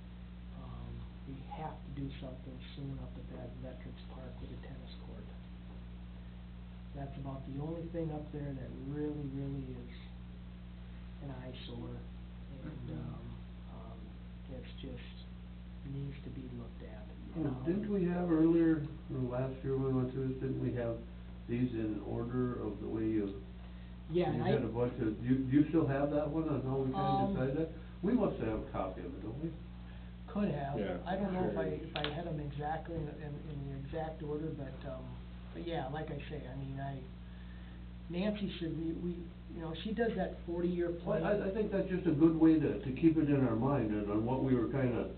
We have to do something soon up at that Veterans Park with a tennis court. That's about the only thing up there that really is an eyesore, and, it's just needs to be looked at. Didn't we have earlier, or last year when we went through this, didn't we have these in order of the way you? Yeah, and You had a bunch of, do you still have that one on how we kinda decided that? We must have a copy of it, don't we? Could have. Yeah, I don't know if sure. if I had them exactly in the exact order, but yeah, like I say, I mean, Nancy should, we, you know, she does that 40-year Well, plan. I think that's just a good way to keep it in our mind, and on what we were kinda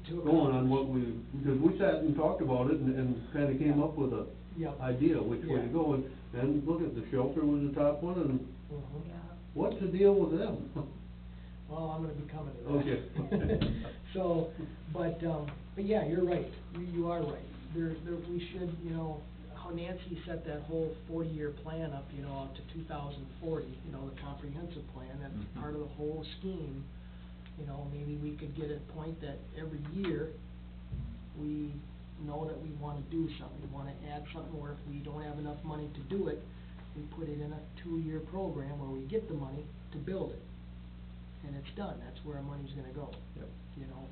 To going on, accomplish. because we sat and talked about it, and kinda came up with a Yep. idea which way to Yeah. go, and look at the shelter was the top one, and Mhm. Yeah. what's the deal with them? Well, I'm gonna be coming to that. Okay. So, but yeah, you're right, you are right. We should, you know, how Nancy set that whole 40-year plan up, you know, out to 2040, you know, the comprehensive plan, that's Mhm. part of the whole scheme. You know, maybe we could get a point that every year, we know that we wanna do something, we wanna add something, or if we don't have enough money to do it, we put it in a 2-year program where we get the money to build it. And it's done, that's where our money's gonna go. Yep. You know,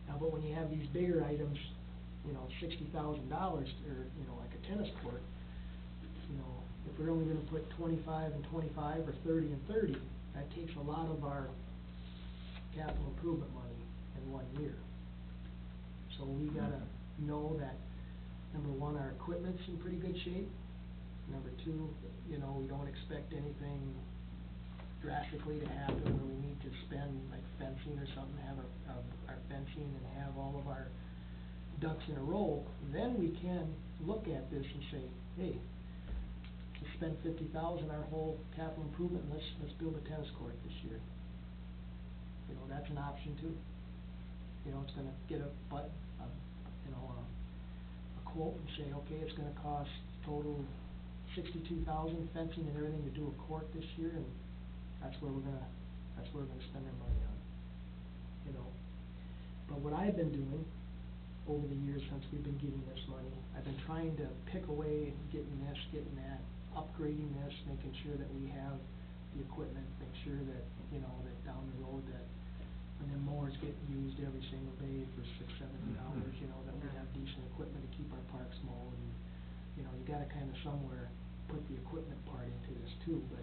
now, but when you have these bigger items, you know, $60,000, or, you know, like a tennis court, you know, if we're only gonna put 25 and 25, or 30 and 30, that takes a lot of our capital improvement money in 1 year. So we gotta know that, number 1, our equipment's in pretty good shape. Number 2, you know, we don't expect anything drastically to happen where we need to spend, like fencing or something, have our fencing and have all of our ducks in a row. Then we can look at this and say, hey, let's spend $50,000 our whole capital improvement, and let's build a tennis court this year. You know, that's an option too. You know, it's gonna get a quote and say, okay, it's gonna cost total $62,000 fencing and everything to do a court this year, and that's where we're gonna spend our money on, you know. But what I've been doing over the years since we've been getting this money. I've been trying to pick away, getting this, getting that, upgrading this, making sure that we have the equipment, make sure that, you know, that down the road that when them mowers get used every single day for 6-7 hours, you know, that we have decent equipment to keep our parks mowed, and, you know, you gotta kinda somewhere put the equipment part into this too, but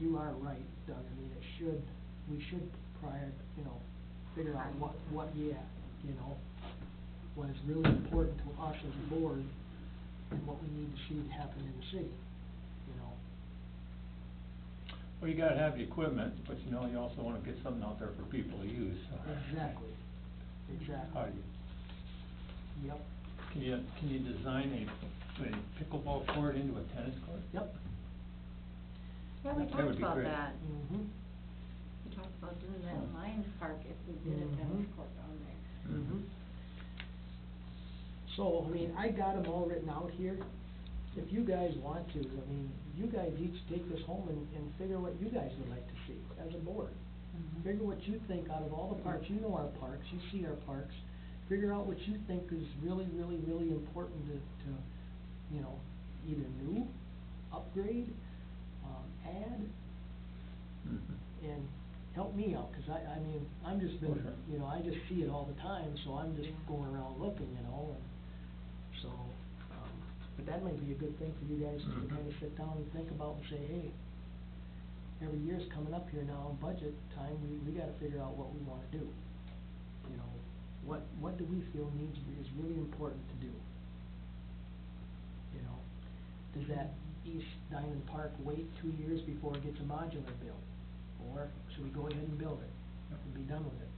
you are right, Doug, I mean, we should figure out what, you know, what is really important to us as a board, and what we need to see happen in the city, you know. Well, you gotta have the equipment, but you know, you also wanna get something out there for people to use, so. Exactly. How do you, Yep. can you design a pickleball court into a tennis court? Yep. Yeah, we That talked would be about great. that. Mm-hmm. We talked about doing that in Oh. Lions Park if we did a tennis Mhm. court down there. Mm-hmm. So, I mean, I got them all written out here. If you guys want to, I mean, you guys each take this home and figure what you guys would like to see as a board. Figure what you think out of all the parks. You know our parks, you see our parks. Figure out what you think is really, really, really important to you know, either new, upgrade, add, and help me out, 'cause I mean, I'm just been, Sure. you know, I just see it all the time, so I'm just going around looking, you know, and so, but that might be a good thing for you guys just to kinda sit down and think about and say, hey, every year's coming up here now, budget time, we gotta figure out what we wanna do. You know, what do we feel is really important to do? You know, does that East Diamond Park wait 2 years before it gets a modular built? Or should we go ahead and build it and be done with it?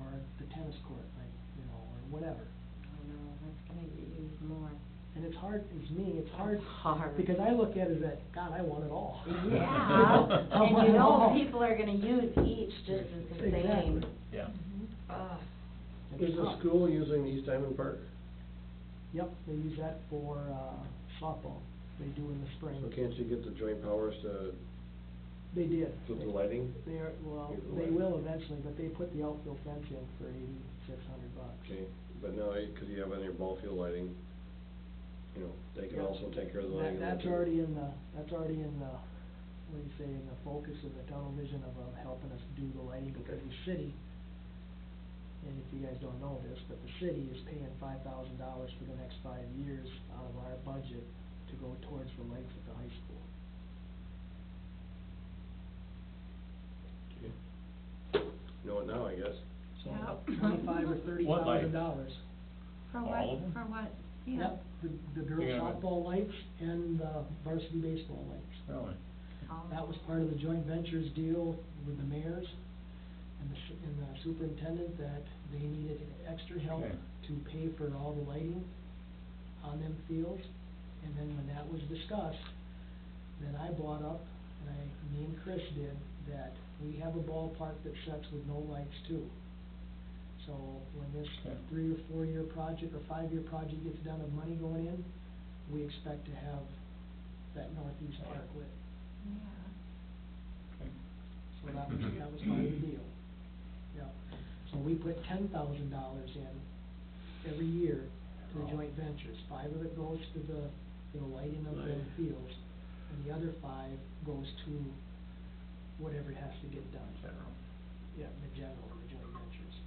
Or the tennis court, like, you know, or whatever. I know, that's gonna get used more. And it's hard, it's hard. Hard. Because I look at it as, God, I want it all. Yeah, You know, I and want you it know, all. people are gonna use each just as the same. Exactly. Yeah. Ugh. It's Is the tough. school using East Diamond Park? Yep, they use that for, softball, they do in the spring. So can't you get the joint powers to They did. put the lighting? They are, well, Use the they lighting. will eventually, but they put the outfield fence in for $8,600. Okay, but now, cause you have on your ball field lighting, you know, they can Yep. also take care of the lighting. That's already in the, what do you say, in the focus of the tunnel vision of, helping us do the lighting, because the city, and if you guys don't know this, but the city is paying $5,000 for the next 5 years out of our budget to go towards the lights at the high school. Okay. Know it now, I guess. So, Yep. $25,000 or $30,000. For All what, of them? for what? Yeah. Yep, the girls Yeah. softball lights and the varsity baseball lights. Really? Oh. That was part of the joint ventures deal with the mayors and the superintendent, that they needed extra help Okay. to pay for all the lighting on them fields. And then when that was discussed, then I brought up, me and Chris did, that we have a ballpark that sets with no lights too. So when this Okay. 3 or 4 year project or 5 year project gets done of money going in, we expect to have that northeast park lit. Yeah. Okay. So that was part of the deal. Yeah. So we put $10,000 in every year to the joint ventures. 5 of it goes to the lighting of the fields, and the other 5 goes to whatever has to get done. General. Yeah, the general, the joint ventures.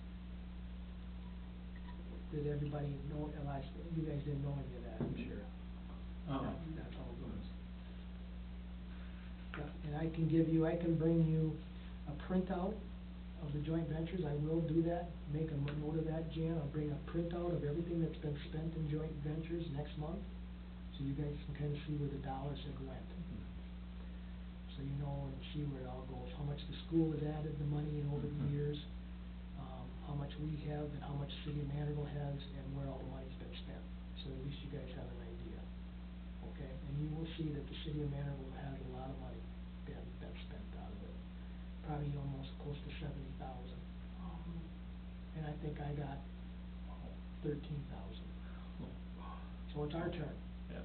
Did everybody know, you guys didn't know any of that, I'm sure. That's how it goes. Yeah, and I can bring you a printout of the joint ventures. I will do that, make a note of that, Jan. I'll bring a printout of everything that's been spent in joint ventures next month, so you guys can kinda see where the dollars have went. So you know, and see where it all goes, how much the school has added the money in over the years, how much we have and how much City of Manorville has, and where all the money's been spent. So at least you guys have an idea, okay? And you will see that the City of Manorville has a lot of money been spent out of it, probably almost close to 70,000. And I think I got 13,000. So it's our turn. Yeah.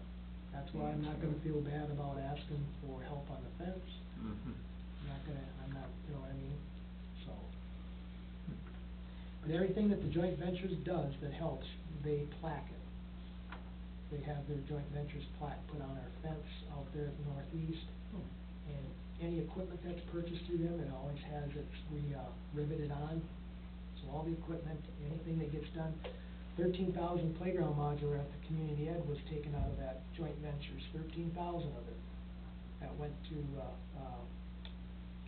That's why I'm not gonna feel bad about asking for help on the fence. I'm not, you know what I mean? So. But everything that the joint ventures does that helps, they plaque it. They have their joint ventures plaque put on our fence out there at northeast. And any equipment that's purchased through them, it always has its, riveted on. So all the equipment, anything that gets done, 13,000 playground modular at the community ed was taken out of that joint ventures, 13,000 of it. That went to,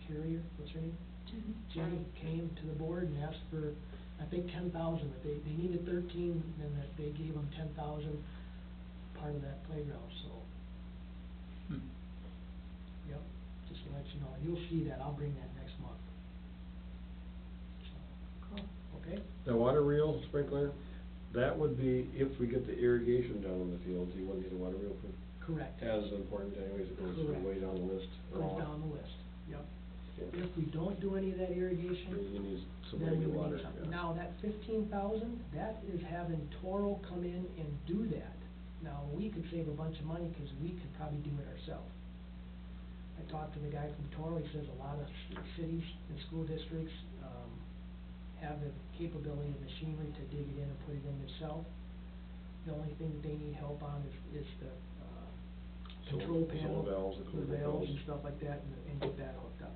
Carrier, what's her name? Jenny came to the board and asked for, I think 10,000, but they needed 13, and that they gave them 10,000, part of that playground, so. Yep, just to let you know, you'll see that, I'll bring that next month. Cool. Okay? The water reel sprinkler, that would be, if we get the irrigation done in the fields, you wouldn't need a water reel for, Correct. as important anyways, it goes Correct. way down the list. Goes down the list, yep. Yeah. If we don't do any of that irrigation, You need some then we rain would water, need something. yeah. Now, that 15,000, that is having Toro come in and do that. Now, we could save a bunch of money, cause we could probably do it ourselves. I talked to the guy from Toro, he says a lot of cities and school districts, have the capability and machinery to dig it in and put it in themselves. The only thing that they need help on is the, control Zone panel. valves, the the cooler valves valves. and stuff like that, and get that hooked up.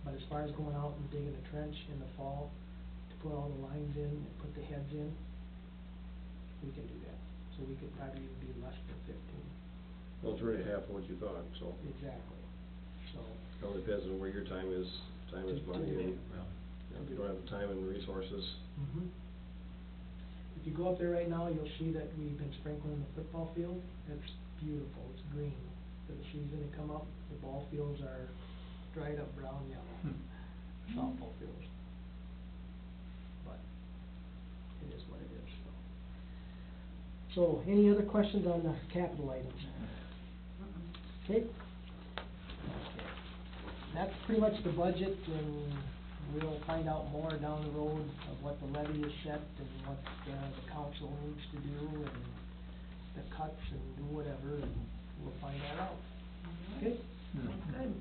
But as far as going out and digging a trench in the fall to put all the lines in and put the heads in, we can do that. So we could probably even be less than 15. Well, it's already half of what you thought, so. Exactly. So, It all depends on where your time is To money, do and, it. you know, if you don't have the time and resources, if you go up there right now, you'll see that we've been sprinkling the football field. It's beautiful, it's green. For the season to come up, the ball fields are dried up brown yellow, softball fields. But it is what it is, so. So, any other questions on the capital items? Okay? Okay. That's pretty much the budget, and we'll find out more down the road of what the levy is set and what the council needs to do and the cuts and do whatever, and we'll find that out. Okay? Sounds good.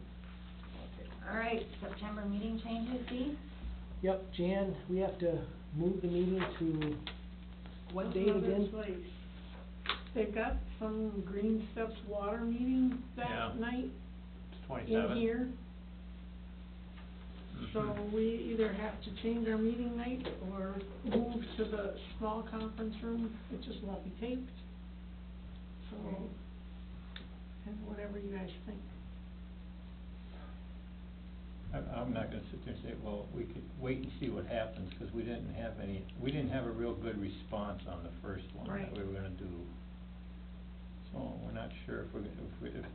Okay. All right, September meeting changes, Dee? Yep, Jan, we have to move the meeting to what date Another again? place. They've got some Green Steps water meeting Yeah. that night It's in 27. here. So we either have to change our meeting night or move to the small conference room. It just won't be taped. So, and whatever you guys think. I'm not gonna sit there and say, well, we could wait and see what happens, cause we didn't have a real good response on the first one that Right. we were gonna do. So we're not sure if it's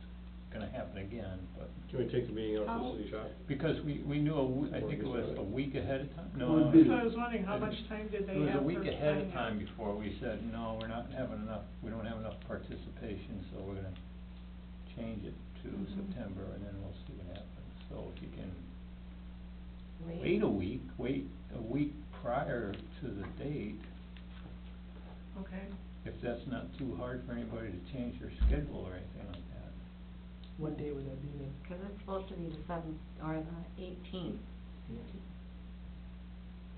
gonna happen again, but, can we take the meeting out to How- the city shop? because we knew I think it was a week ahead of time, no. Would be So I was wondering, how much time did they It was have a for week ahead of planning? time before we said, no, we don't have enough participation, so we're gonna change it to Mhm. September, and then we'll see what happens. So if you can wait a week prior to the date, Okay. if that's not too hard for anybody to change their schedule or anything like that. What day would that be then? Cause it's supposed to be the 7th, or the 18th.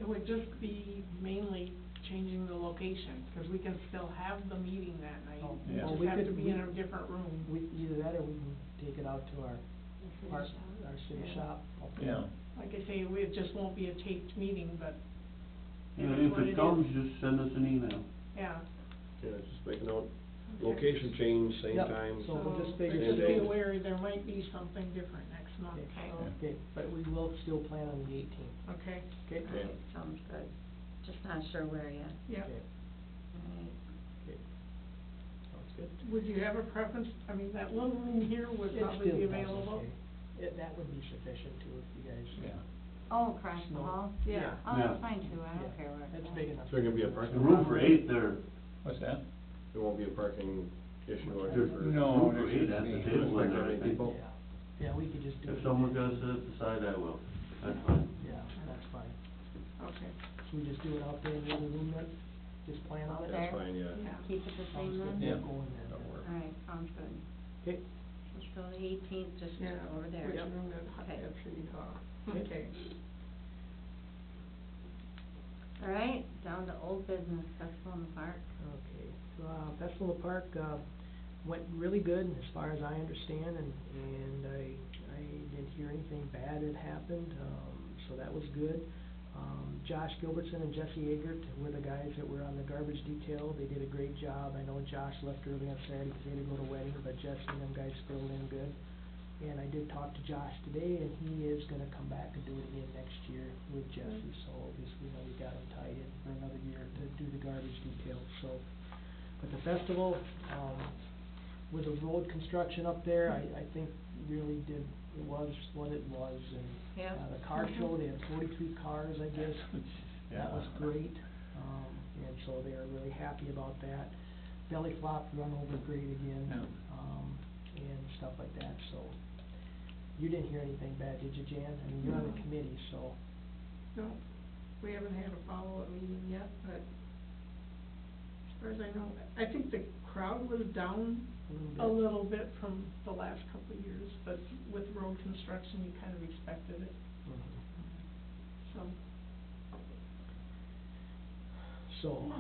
It would just be mainly changing the location, cause we can still have the meeting that night. Oh, We Yeah. well, just we have could- to be in a different room. Either that or we can take it out to our city Yeah. shop. Okay. Yeah. Like I say, it just won't be a taped meeting, but it And is if what it comes, is. just send us an email. Yeah. Yeah, just make a note, Okay. location change, same Yep. time. So we'll just figure Just be still- aware, there might be something different next month. Okay, so- okay, but we will still plan on the 18th, Okay, okay? Okay. Alright, sounds good. Just not sure where yet. yeah. Okay, Alright. okay. Sounds good. Would you have a preference? I mean, that little room here would It probably still be does available. okay. That would be sufficient too, if you guys. Yeah. Oh, across the No. hall? Yeah. Oh, Yeah. that's fine too, I Yeah, don't care where it's It's at. big enough. Is there gonna be a The parking room for 8 there, What's that? There won't be a parking issue or there's for. No, room for there 8 at the shouldn't be. table in there, I Many think. people? Yeah, yeah, we could just do it. If someone's gotta sit at the side, I will, that's fine. Yeah, that's fine. Okay, Should we just do it out there in the other room then? Just plan on it? There. That's fine, yeah. yeah. Keep it the Sounds same good. then? Yeah. We'll go in there. That'll work. Alright, sounds good. Okay, So the 18th, just Yeah, over there. which room at Okay. City Hall. Okay. Okay. All right, down to old business, Festival in the Park. Okay, so, Festival of the Park, went really good as far as I understand, and I didn't hear anything bad that happened, so that was good. Josh Gilbertson and Jesse Eggert were the guys that were on the garbage detail. They did a great job. I know Josh left early on Saturday because he had to go to a wedding, but Jesse and them guys filled in good. And I did talk to Josh today, and he is gonna come back and do it again next year with Jesse, so obviously, we got him tied in for another year to do the garbage detail, so. But the festival, with the road construction up there, I think really did, it was what it was, and, Yep. The car show, they had 43 cars, I guess. That was Yeah. great, and so they are really happy about that. Belly flop run over great again, Yeah. and stuff like that, so. You didn't hear anything bad, did you, Jan? I mean, you're on the No. committee, so. No, we haven't had a follow-up meeting yet, but as far as I know, I think the crowd was down a little bit from the last couple of years, but with road construction, you kind of expected it, Mhm. so. So.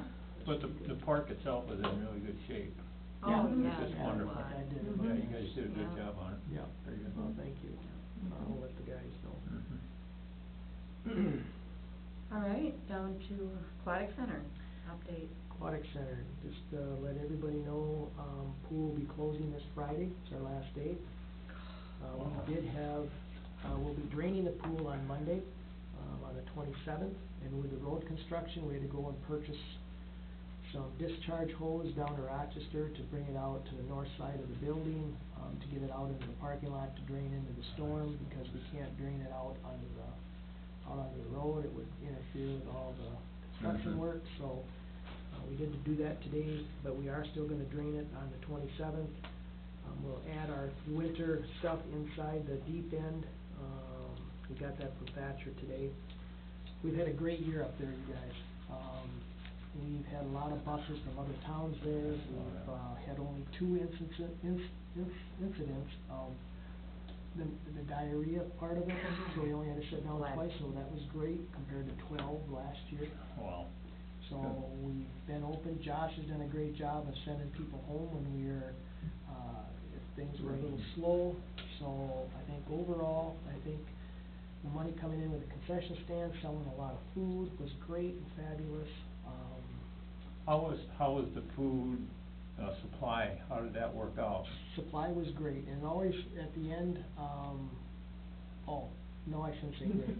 But the park itself was in really good shape. Oh, Yeah, yeah, It's just yeah, it wonderful. was. I did. Mhm. Yeah, you guys did a good Yeah. job on it. Yeah, Very good. well, thank you. I'll let the guys know. Mhm. All right, down to Aquatic Center, update. Aquatic Center, just, let everybody know, pool will be closing this Friday, it's our last day. Wow. We did have, we'll be draining the pool on Monday, on the 27th, and with the road construction, we had to go and purchase some discharge hose down to Rochester to bring it out to the north side of the building, to get it out into the parking lot to drain into the storm, because we can't drain it out onto the road, it would interfere with all the construction Mhm. work, so, we did to do that today, but we are still gonna drain it on the 27th. We'll add our winter stuff inside the deep end, we got that from Thatcher today. We've had a great year up there, you guys. We've had a lot of buses from other towns there, we've, had only 2 incidents of the diarrhea part of it, so we only had to sit down Glad. twice, so that was great, compared to 12 last year. Wow. So Good. we've been open, Josh has done a great job of sending people home when we were, if things were a little slow. So I think overall, the money coming in with the concession stand, selling a lot of food was great and fabulous. How was the food, supply, how did that work out? Supply was great, and always at the end, oh, no, I shouldn't say great.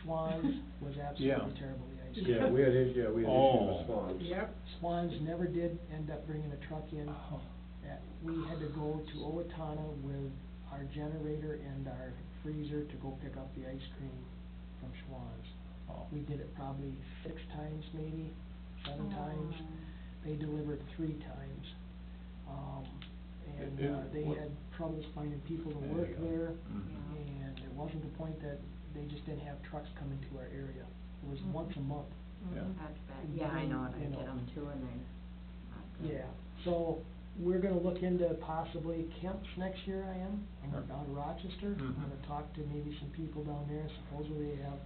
Schwann's was absolutely Yeah. terrible, the ice cream. Yeah, we had issues Oh. with Swans. Yep. Schwann's never did end up bringing a truck in. Oh. We had to go to Owatonna with our generator and our freezer to go pick up the ice cream from Schwann's. Oh. We did it probably 6 times, maybe 7 times. Oh. They delivered 3 times. And they what- had troubles finding people to There work you go. there. Mhm. And it wasn't the point that they just didn't have trucks coming to our area. It was once a month. Yeah. That's bad, yeah, I know, and I You know. get them too, and they're not good. Yeah, so we're gonna look into possibly Kemp's next year, I'm Sure. down to Rochester. I'm Mhm. gonna talk to maybe some people down there, supposedly they have,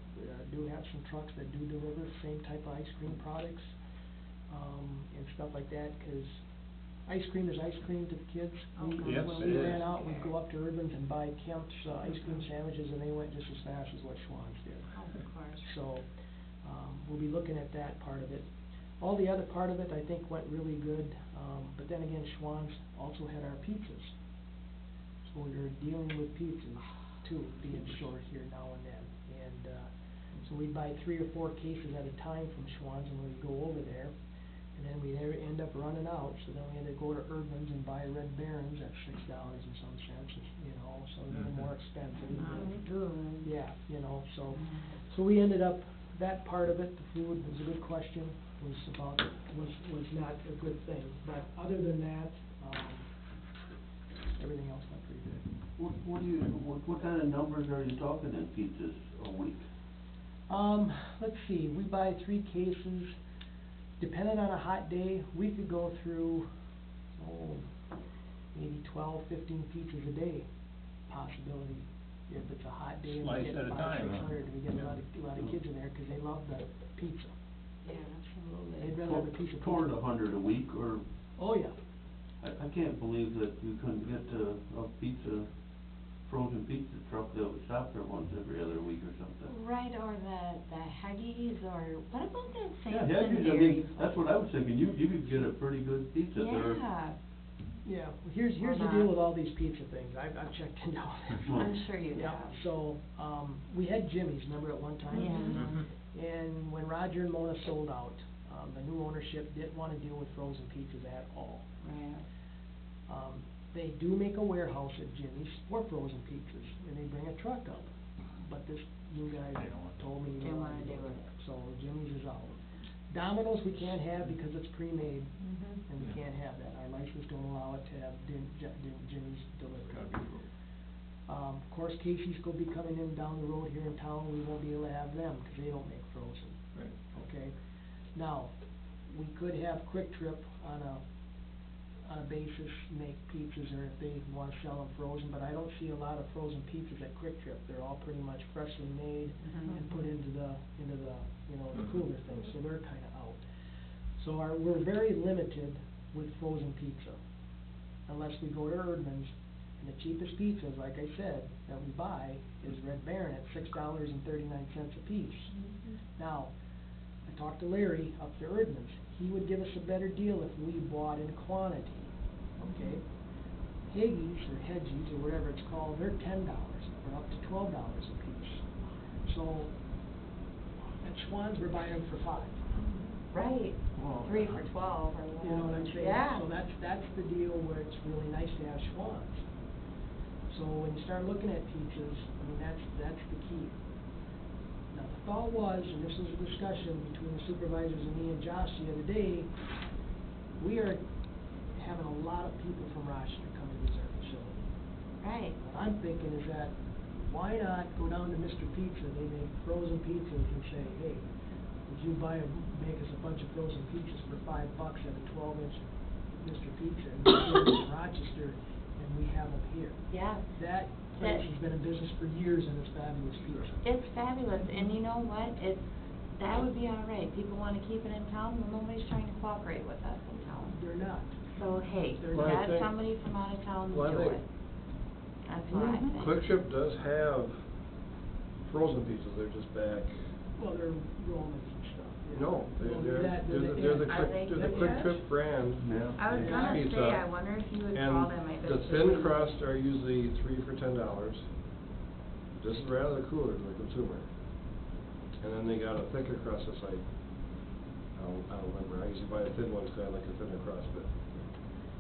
do have some trucks that do deliver the same type of ice cream products, and stuff like that, 'cause ice cream is ice cream to the kids. Yes, When it we is. ran out, we'd go up to Urban's and buy Kemp's, ice cream sandwiches, and they went just as fast as what Schwann's did. Oh, of course. So, we'll be looking at that part of it. All the other part of it, I think, went really good, but then again, Schwann's also had our pizzas. So we were dealing with pizzas too, being short here now and then. And, so we'd buy 3 or 4 cases at a time from Schwann's, and we'd go over there, and then we'd end up running out, so then we had to go to Urban's and buy Red Barons at $6 and some cents, you know, so a little Mhm. more expensive. Not good. Yeah, you know, so we ended up, that part of it, the food was a good question, was not a good thing, but other than that, everything else went pretty good. What kind of numbers are you talking in pizzas a week? Let's see, we buy 3 cases, depending on a hot day, we could go through, maybe 12, 15 pizzas a day, possibility. if it's a hot day and Slice we get at a 500, time, huh? 600, we get Yeah. a lot of kids in there, 'cause they love the pizza. Yeah, absolutely. They'd rather have a piece of pizza. Toward 100 a week, or, Oh, yeah. I can't believe that you couldn't get a pizza, frozen pizza truck that would stop there once every other week or something. Right, or the Heggies, or what about that Yeah, Samson Hedges, I Dairy? mean, that's what I was thinking, you could get a pretty good pizza there. Yeah, Yeah, well, here's Or the not. deal with all these pizza things, I've checked into all this. I'm sure you Yeah, have. so, we had Jimmy's, remember at one time? Yeah. Mhm. And when Roger and Mona sold out, the new ownership didn't wanna deal with frozen pizzas at all. Right. They do make a warehouse at Jimmy's for frozen pizzas, and they bring a truck up. But this new guy They don't want told me he Didn't didn't wanna wanna do do it. it, so Jimmy's is out. Domino's we can't have because it's pre-made, Mhm. and we Yeah. can't have that, our license don't allow it to have Jimmy's delivered. Gotta be rules. Of course, Casey's gonna be coming in down the road here in town, we won't be able to have them, 'cause they don't make frozen. Right. Okay, now, we could have Quick Trip on a basis, make pizzas, or if they wanna sell them frozen, but I don't see a lot of frozen pizzas at Quick Trip, they're all pretty much freshly made Mhm. and put into the, you know, the Mhm. cooler thing, so they're kinda out. So we're very limited with frozen pizza, unless we go to Erdman's, and the cheapest pizzas, like I said, that we buy is Red Baron at $6.39 a piece. Now, I talked to Larry up to Erdman's, he would give us a better deal if we bought in quantity, okay? Haggies, or Hedgies, or whatever it's called, they're $10, or up to $12 a piece. So, at Schwann's, we're buying them for $5. Right, Well, 3 for 12 or whatever. You know what I'm saying? Yeah. So that's the deal where it's really nice to have Schwann's. So when you start looking at pizzas, I mean, that's the key. Now, the thought was, and this was a discussion between the supervisors and me and Josh the other day, we are having a lot of people from Rochester come to use our facility. Right. What I'm thinking is that, why not go down to Mr. Pizza, they make frozen pizzas, and say, hey, would you make us a bunch of frozen pizzas for $5 at a 12-inch Mr. Pizza, and we're here in Rochester, and we have them here. Yeah. That place has been in business for years, and it's fabulous pizza. It's fabulous, and you know what, that would be all right, people wanna keep it in town, well, nobody's trying to cooperate with us in town. They're not. So, hey, They're Well, I let think- somebody from out of town do Well, I think- it. That's what I think. Quick Trip does have frozen pizzas, they're just back. Well, they're Romans and stuff. yeah. No, Well, they're that- the Are they Quick, they're the good Quick yet? Trip brand. Yeah. I was gonna pizza. say, I wonder if you would call them if it's. And the thin crust are usually 3 for $10. This is rather cooler to the consumer. And then they got a thicker crust that's like, I don't remember, I usually buy the thin ones 'cause I like a thinner crust,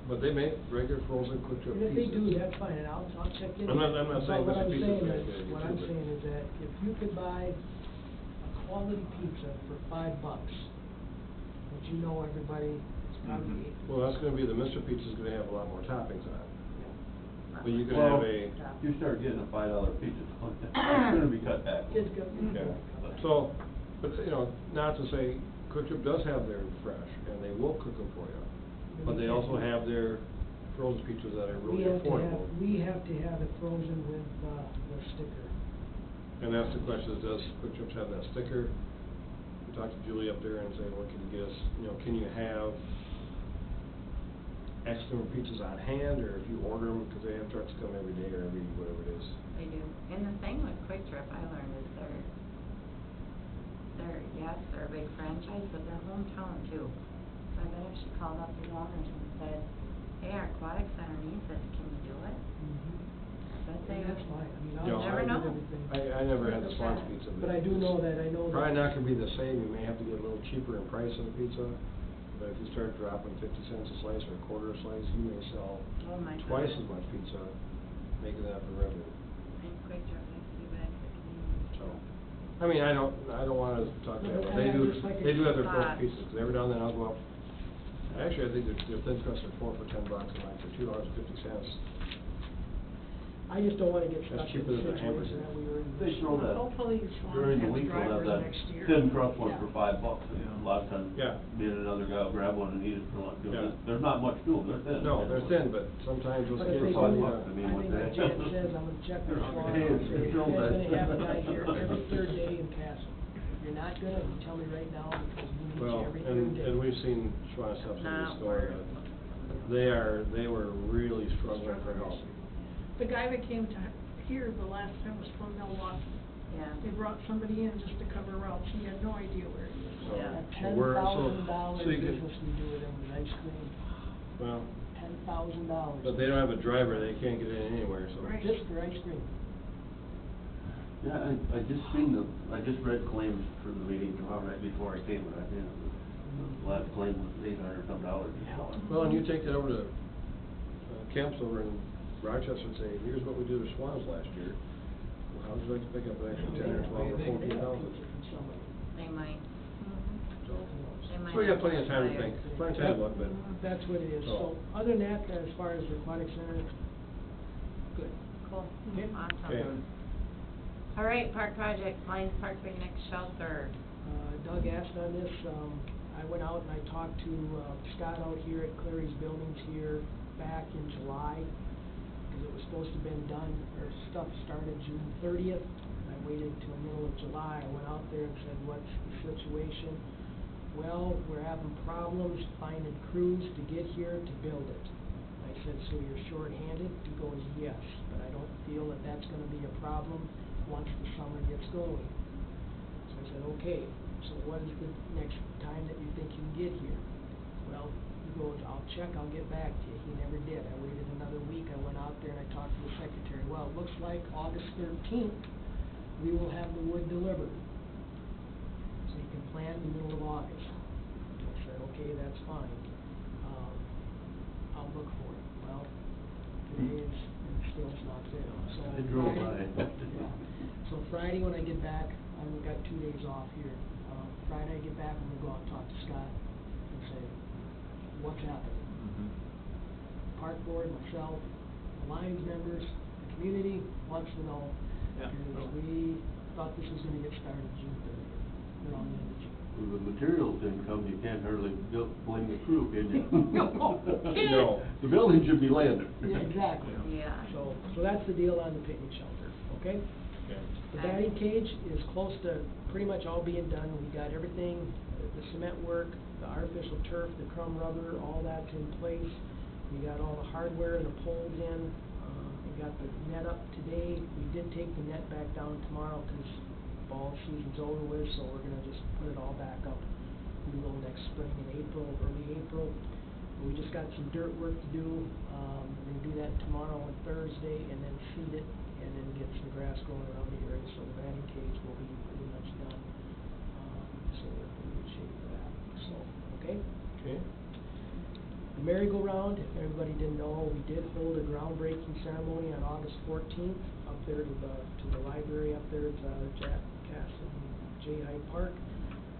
but they make regular frozen Quick Trip And if pizzas. they do, that's fine, and I'll check in. I'm not saying But Mr. Pizza's gonna get it, what I'm too, but- saying is that if you could buy a quality pizza for $5, but you know everybody, it's probably. Well, that's gonna be, the Mr. Pizza's gonna have a lot more toppings on it. Yeah. But you can Well, have a, you start getting a $5 pizza, it's gonna be cut back. It's good. yeah, so, but, you know, not to say, Quick Trip does have their fresh, and they will cook them for you. But they also have their frozen pizzas that are really affordable. We have to have it frozen with, the sticker. And that's the question, is does Quick Trip have that sticker? We talked to Julie up there and say, what can you get us, you know, can you have X number of pizzas on hand, or if you order them, because they have trucks come every day or every, whatever it is. They do, and the thing with Quick Trip, I learned, is yes, they're a big franchise, but they're hometown too. So I bet if she called up the owners and said, hey, our aquatic center needs it, can you do it? I bet they And would. that's fine, I mean, You know, I'll never check know. with everything. I never had the Swan's pizza. But I do know that, Probably not gonna be the same, you may have to get a little cheaper in price on the pizza, but if you start dropping 50 cents a slice or a quarter a slice, you may sell Oh my twice as goodness. much pizza, making that for revenue. And Quick Trip makes you back to the community. So, I mean, I don't wanna talk No, that, but but they I do, just like they do have their it. frozen pizzas, 'cause every now and then I'll go up, actually, I think their thin crust are 4 for $10, and like for $2.50. I just don't wanna get That's stuck in cheaper the than the situation hamburger. that we were in. They throw that, Hopefully Swan during the has week, they'll have drivers that next year. thin crust one Yeah. for $5, and Yeah. a lot of times, Yeah. me and another guy will grab one and eat it for lunch. You know, Yeah. There's not much to them, they're thin. No, they're thin, but sometimes those But if kids they $5, do, I mean, I what think the like heck? Jan says, I'm gonna check with Swan, Hey, I'll it's say, still Ted's nice. gonna have a guy here every third day in Castle. If you're not gonna, you tell me right now, because we need you Well, every third day. and we've seen Schwann stuff in the Not store, worth. they were really struggling for help. The guy that came to here the last time was from Milwaukee. Yeah. They brought somebody in just to cover routes, he had no idea where he was. So, Yeah. A $10,000 so you can- business we do with them with ice cream, Well, $10,000. but they don't have a driver, they can't get in anywhere, so. Right. Just for ice cream. Yeah, I just read claims for the meeting tomorrow night before I came, and I think the last claim was $800 some. Well, and you take that over to, camps over in Rochester and say, here's what we do to Schwann's last year. Well, how would you like to pick up an extra 10 or 12 or 14,000? They might. So, They might so you have have plenty of time to fire. think, plenty of time to look, but. That's what it is. So, other than that, as far as the aquatic center, good. Cool, Okay. Okay. awesome. All right, park project, Lions Park Picnic Shelter. Doug asked on this, I went out and I talked to, Scott out here at Clary's Buildings here back in July, because it was supposed to have been done, or stuff started June 30th. I waited till middle of July. I went out there and said, what's the situation? Well, we're having problems finding crews to get here to build it. I said, so you're short-handed? He goes, yes, but I don't feel that that's gonna be a problem once the summer gets going. So I said, okay, so what is the next time that you think you can get here? Well, he goes, I'll check, I'll get back to you. He never did. I waited another week. I went out there and I talked to the secretary. Well, it looks like August 13th, we will have the wood delivered. So you can plant in the middle of August. I said, okay, that's fine. I'll look for it. Well, today is, and still it's not there. So I drove by. Yeah. So Friday when I get back, I've got 2 days off here. Friday I get back, I'm gonna go out and talk to Scott and say, what's happening? Mhm. Park board, myself, the Lions members, the community wants to know. Yeah. Because we thought this was gonna get started June 30th. We're on the end of June. When the materials didn't come, you can't hardly blame the crew, can you? No. The building should be laying there. Yeah, exactly. Yeah. So that's the deal on the picnic shelter, okay? Okay. The batting cage is close to pretty much all being done. We got everything, the cement work, the artificial turf, the crumb rubber, all that's in place. We got all the hardware and the poles in. We got the net up today. We did take the net back down tomorrow because ball season's over with, so we're gonna just put it all back up. We will next spring in April, early April. We just got some dirt work to do. We're gonna do that tomorrow and Thursday, and then seed it, and then get some grass growing around the area, so the batting cage will be pretty much done. So we're in good shape for that, so, okay? Okay. The merry-go-round, if everybody didn't know, we did hold a groundbreaking ceremony on August 14th up there to the library up there at Jack Cass and J. Hyde Park.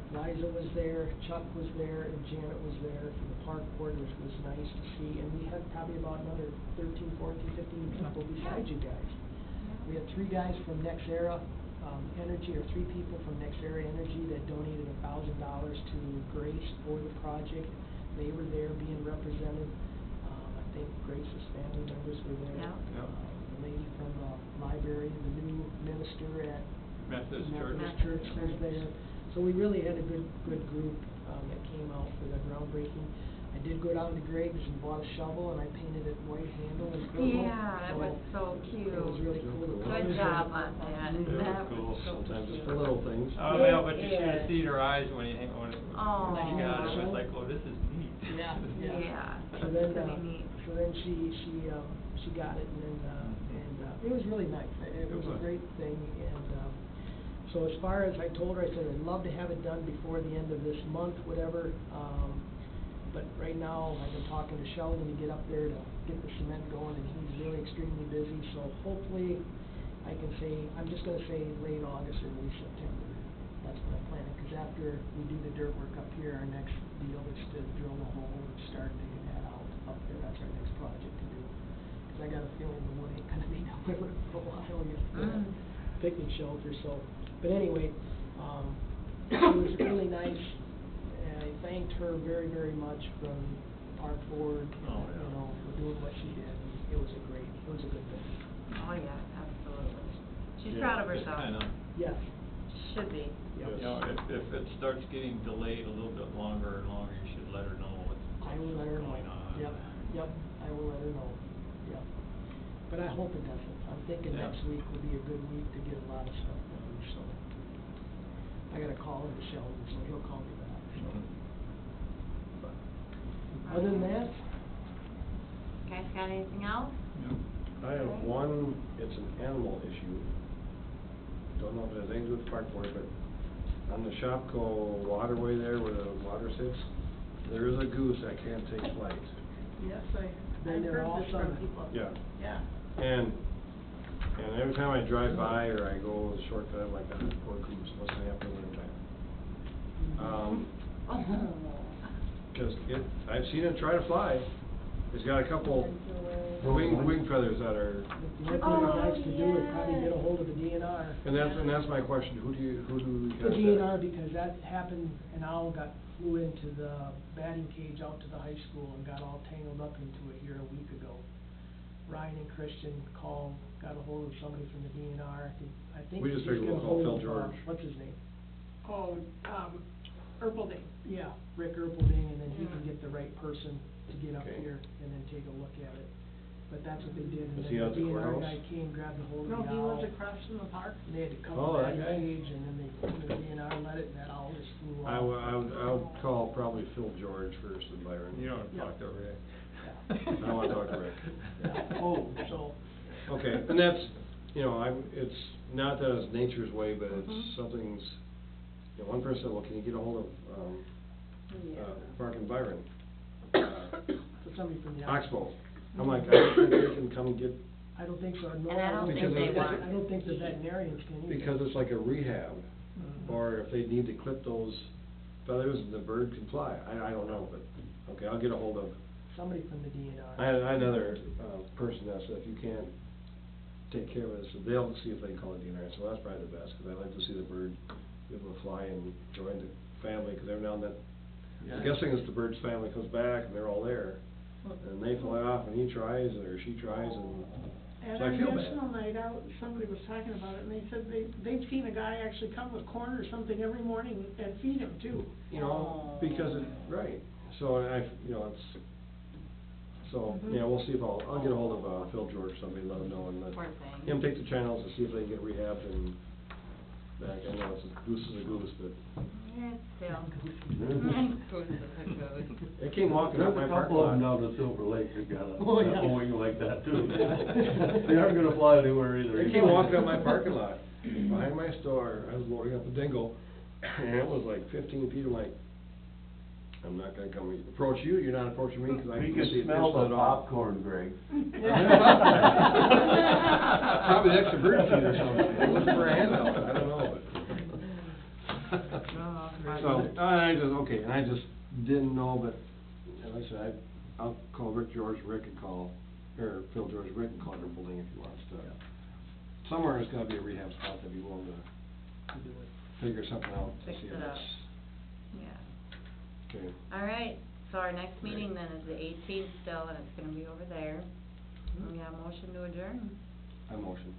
Liza was there, Chuck was there, and Janet was there from the park board, which was nice to see. And we had probably about another 13, 14, 15 people besides you guys. We had 3 guys from Nexera Energy, or 3 people from Nexera Energy that donated $1,000 to Grace for the project. They were there being represented. I think Grace's family members were there. Yeah. Yeah. The lady from the library, the new minister at Methodist Church. Methodist Church was there. So we really had a good group that came out for the groundbreaking. I did go down to Greg's and bought a shovel, and I painted it white handle and purple. Yeah, that was so cute. It was really cool. The Good colors job were- on that. Mhm. That Cool. was so Sometimes it's cute. the little things. Oh, yeah, but you It should have is. seen her eyes when she Oh. got it, it was like, oh, this is neat. Yeah, yeah. Yeah, So that's then, pretty neat. so then she got it, and then, it was really nice. It was a great thing, and, so as far as I told her, I said I'd love to have it done before the end of this month, whatever. But right now, I've been talking to Sheldon to get up there to get the cement going, and he's really extremely busy. So hopefully, I can say, I'm just gonna say late August, early September. That's what I'm planning, because after we do the dirt work up here, our next deal is to drill a hole and start digging that out up there. That's our next project to do. 'Cause 'cause I got a feeling the wood ain't gonna be delivered for a while yet, for that picnic shelter, so. But anyway, it was really nice, and I thanked her very, very much from Park Board, Oh, you yeah. know, for doing what she did. It was a good thing. Oh, yeah, absolutely. She's Yeah, proud of just herself. kinda, Yes. Should be. Yep. you know, if it starts getting delayed a little bit longer and longer, you should let her know I will let her know. going on. Yep, I will let her know, yep. But I hope it doesn't. I'm thinking Yeah. next week will be a good week to get a lot of stuff done, so. I gotta call him to Sheldon, so he'll call me back, so. Mhm. But, other than that, Guys got anything else? I have one, it's an animal issue. Don't know if it has anything to do with the park board, but on the Shopko waterway there where the water sits, there is a goose that can't take flight. Yes, Been I've there heard all this from summer. people. Yeah. Yeah. And every time I drive by or I go the shortcut, I'm like, ah, poor goose, what's gonna happen in the time? Oh. 'Cause I've seen it try to fly. It's got a couple wing feathers that are, the only thing it has to do is probably get a hold of the DNR. and that's my question, who do we The contact? DNR, because that happened, an owl flew into the batting cage out to the high school and got all tangled up into it here a week ago. Ryan and Christian called, got a hold of somebody from the DNR, I think. We just he's figured we'll getting call hold Phil of, George. What's his name? Oh, Erpelding. Yeah, Rick Erpelding, and then he can Yeah. get the right person to get up Okay. here and then take a look at it. But that's what they did, and Is then he the out the DNR courthouse? guy came, grabbed a hold of the No, owl. he lives across from the park. And they had to cover Oh, the that guy? cage, and then the DNR let it, and that owl just flew off. I would call probably Phil George first and Byron. You don't Yeah. talk to Rick. I wanna talk to Rick. Yeah. Oh, so. Okay, and that's, you know, it's not that it's nature's way, but Mhm. it's something's, you know, one person said, well, can you get a hold of, Yeah. Mark and Byron? So somebody from the. Oxbow. I'm like, I don't think they can come get, I don't think so, no, And I don't think they want- I don't think the veterinarians can either. because it's like a rehab, Mhm. or if they need to clip those feathers, the bird can fly. I don't know, but, okay, I'll get a hold of, Somebody from the DNR. I had another, person that said, if you can't take care of it, so they'll see if they can call the DNR, so that's probably the best, cause I like to see the bird be able to fly and join the family, cause every now and then, I'm guessing it's the bird's family comes back and they're all there, and they fly off and he tries, or she tries, and At so our I feel national bad. night out, somebody was talking about it, and they said they've seen a guy actually come with corn or something every morning and feed him too. You know, because it, right, so you know, it's, so, Mhm. yeah, we'll see if I'll get a hold of, Phil George, somebody, let him know, and let Poor thing. him take the channels and see if they can get rehabbed and back. I know it's a goose is a goose, but Yeah, still. There's Goose is a goose. it came walking up my a parking couple of them lot. down at Silver Lake that got Oh, yeah. a wing like that too. They aren't gonna fly anywhere either. It came walking up my parking lot, behind my store, I was loading up a dingle, and it was like 15 feet, I'm like, I'm not gonna come approach you, you're not approaching me, cause I We can see could it smell piston the it off. popcorn, Greg. Probably the extra bird feed or something, it wasn't for a handout, I don't know, but. So, I just didn't know, but, like I said, I'll call Rick George, Rick can call, or Phil George, Rick can call her building if he wants to. Somewhere there's gotta be a rehab spot that'd be willing to To do it. figure something out to Fix see if it up. it's, Yeah. okay. All right, so our next meeting then is the 18th still, and it's gonna be over there. We have a motion to adjourn. I motion.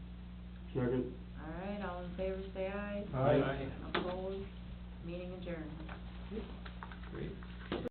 Second. All right, all in favor, say aye. Aye. Opposed, meeting adjourned. Great.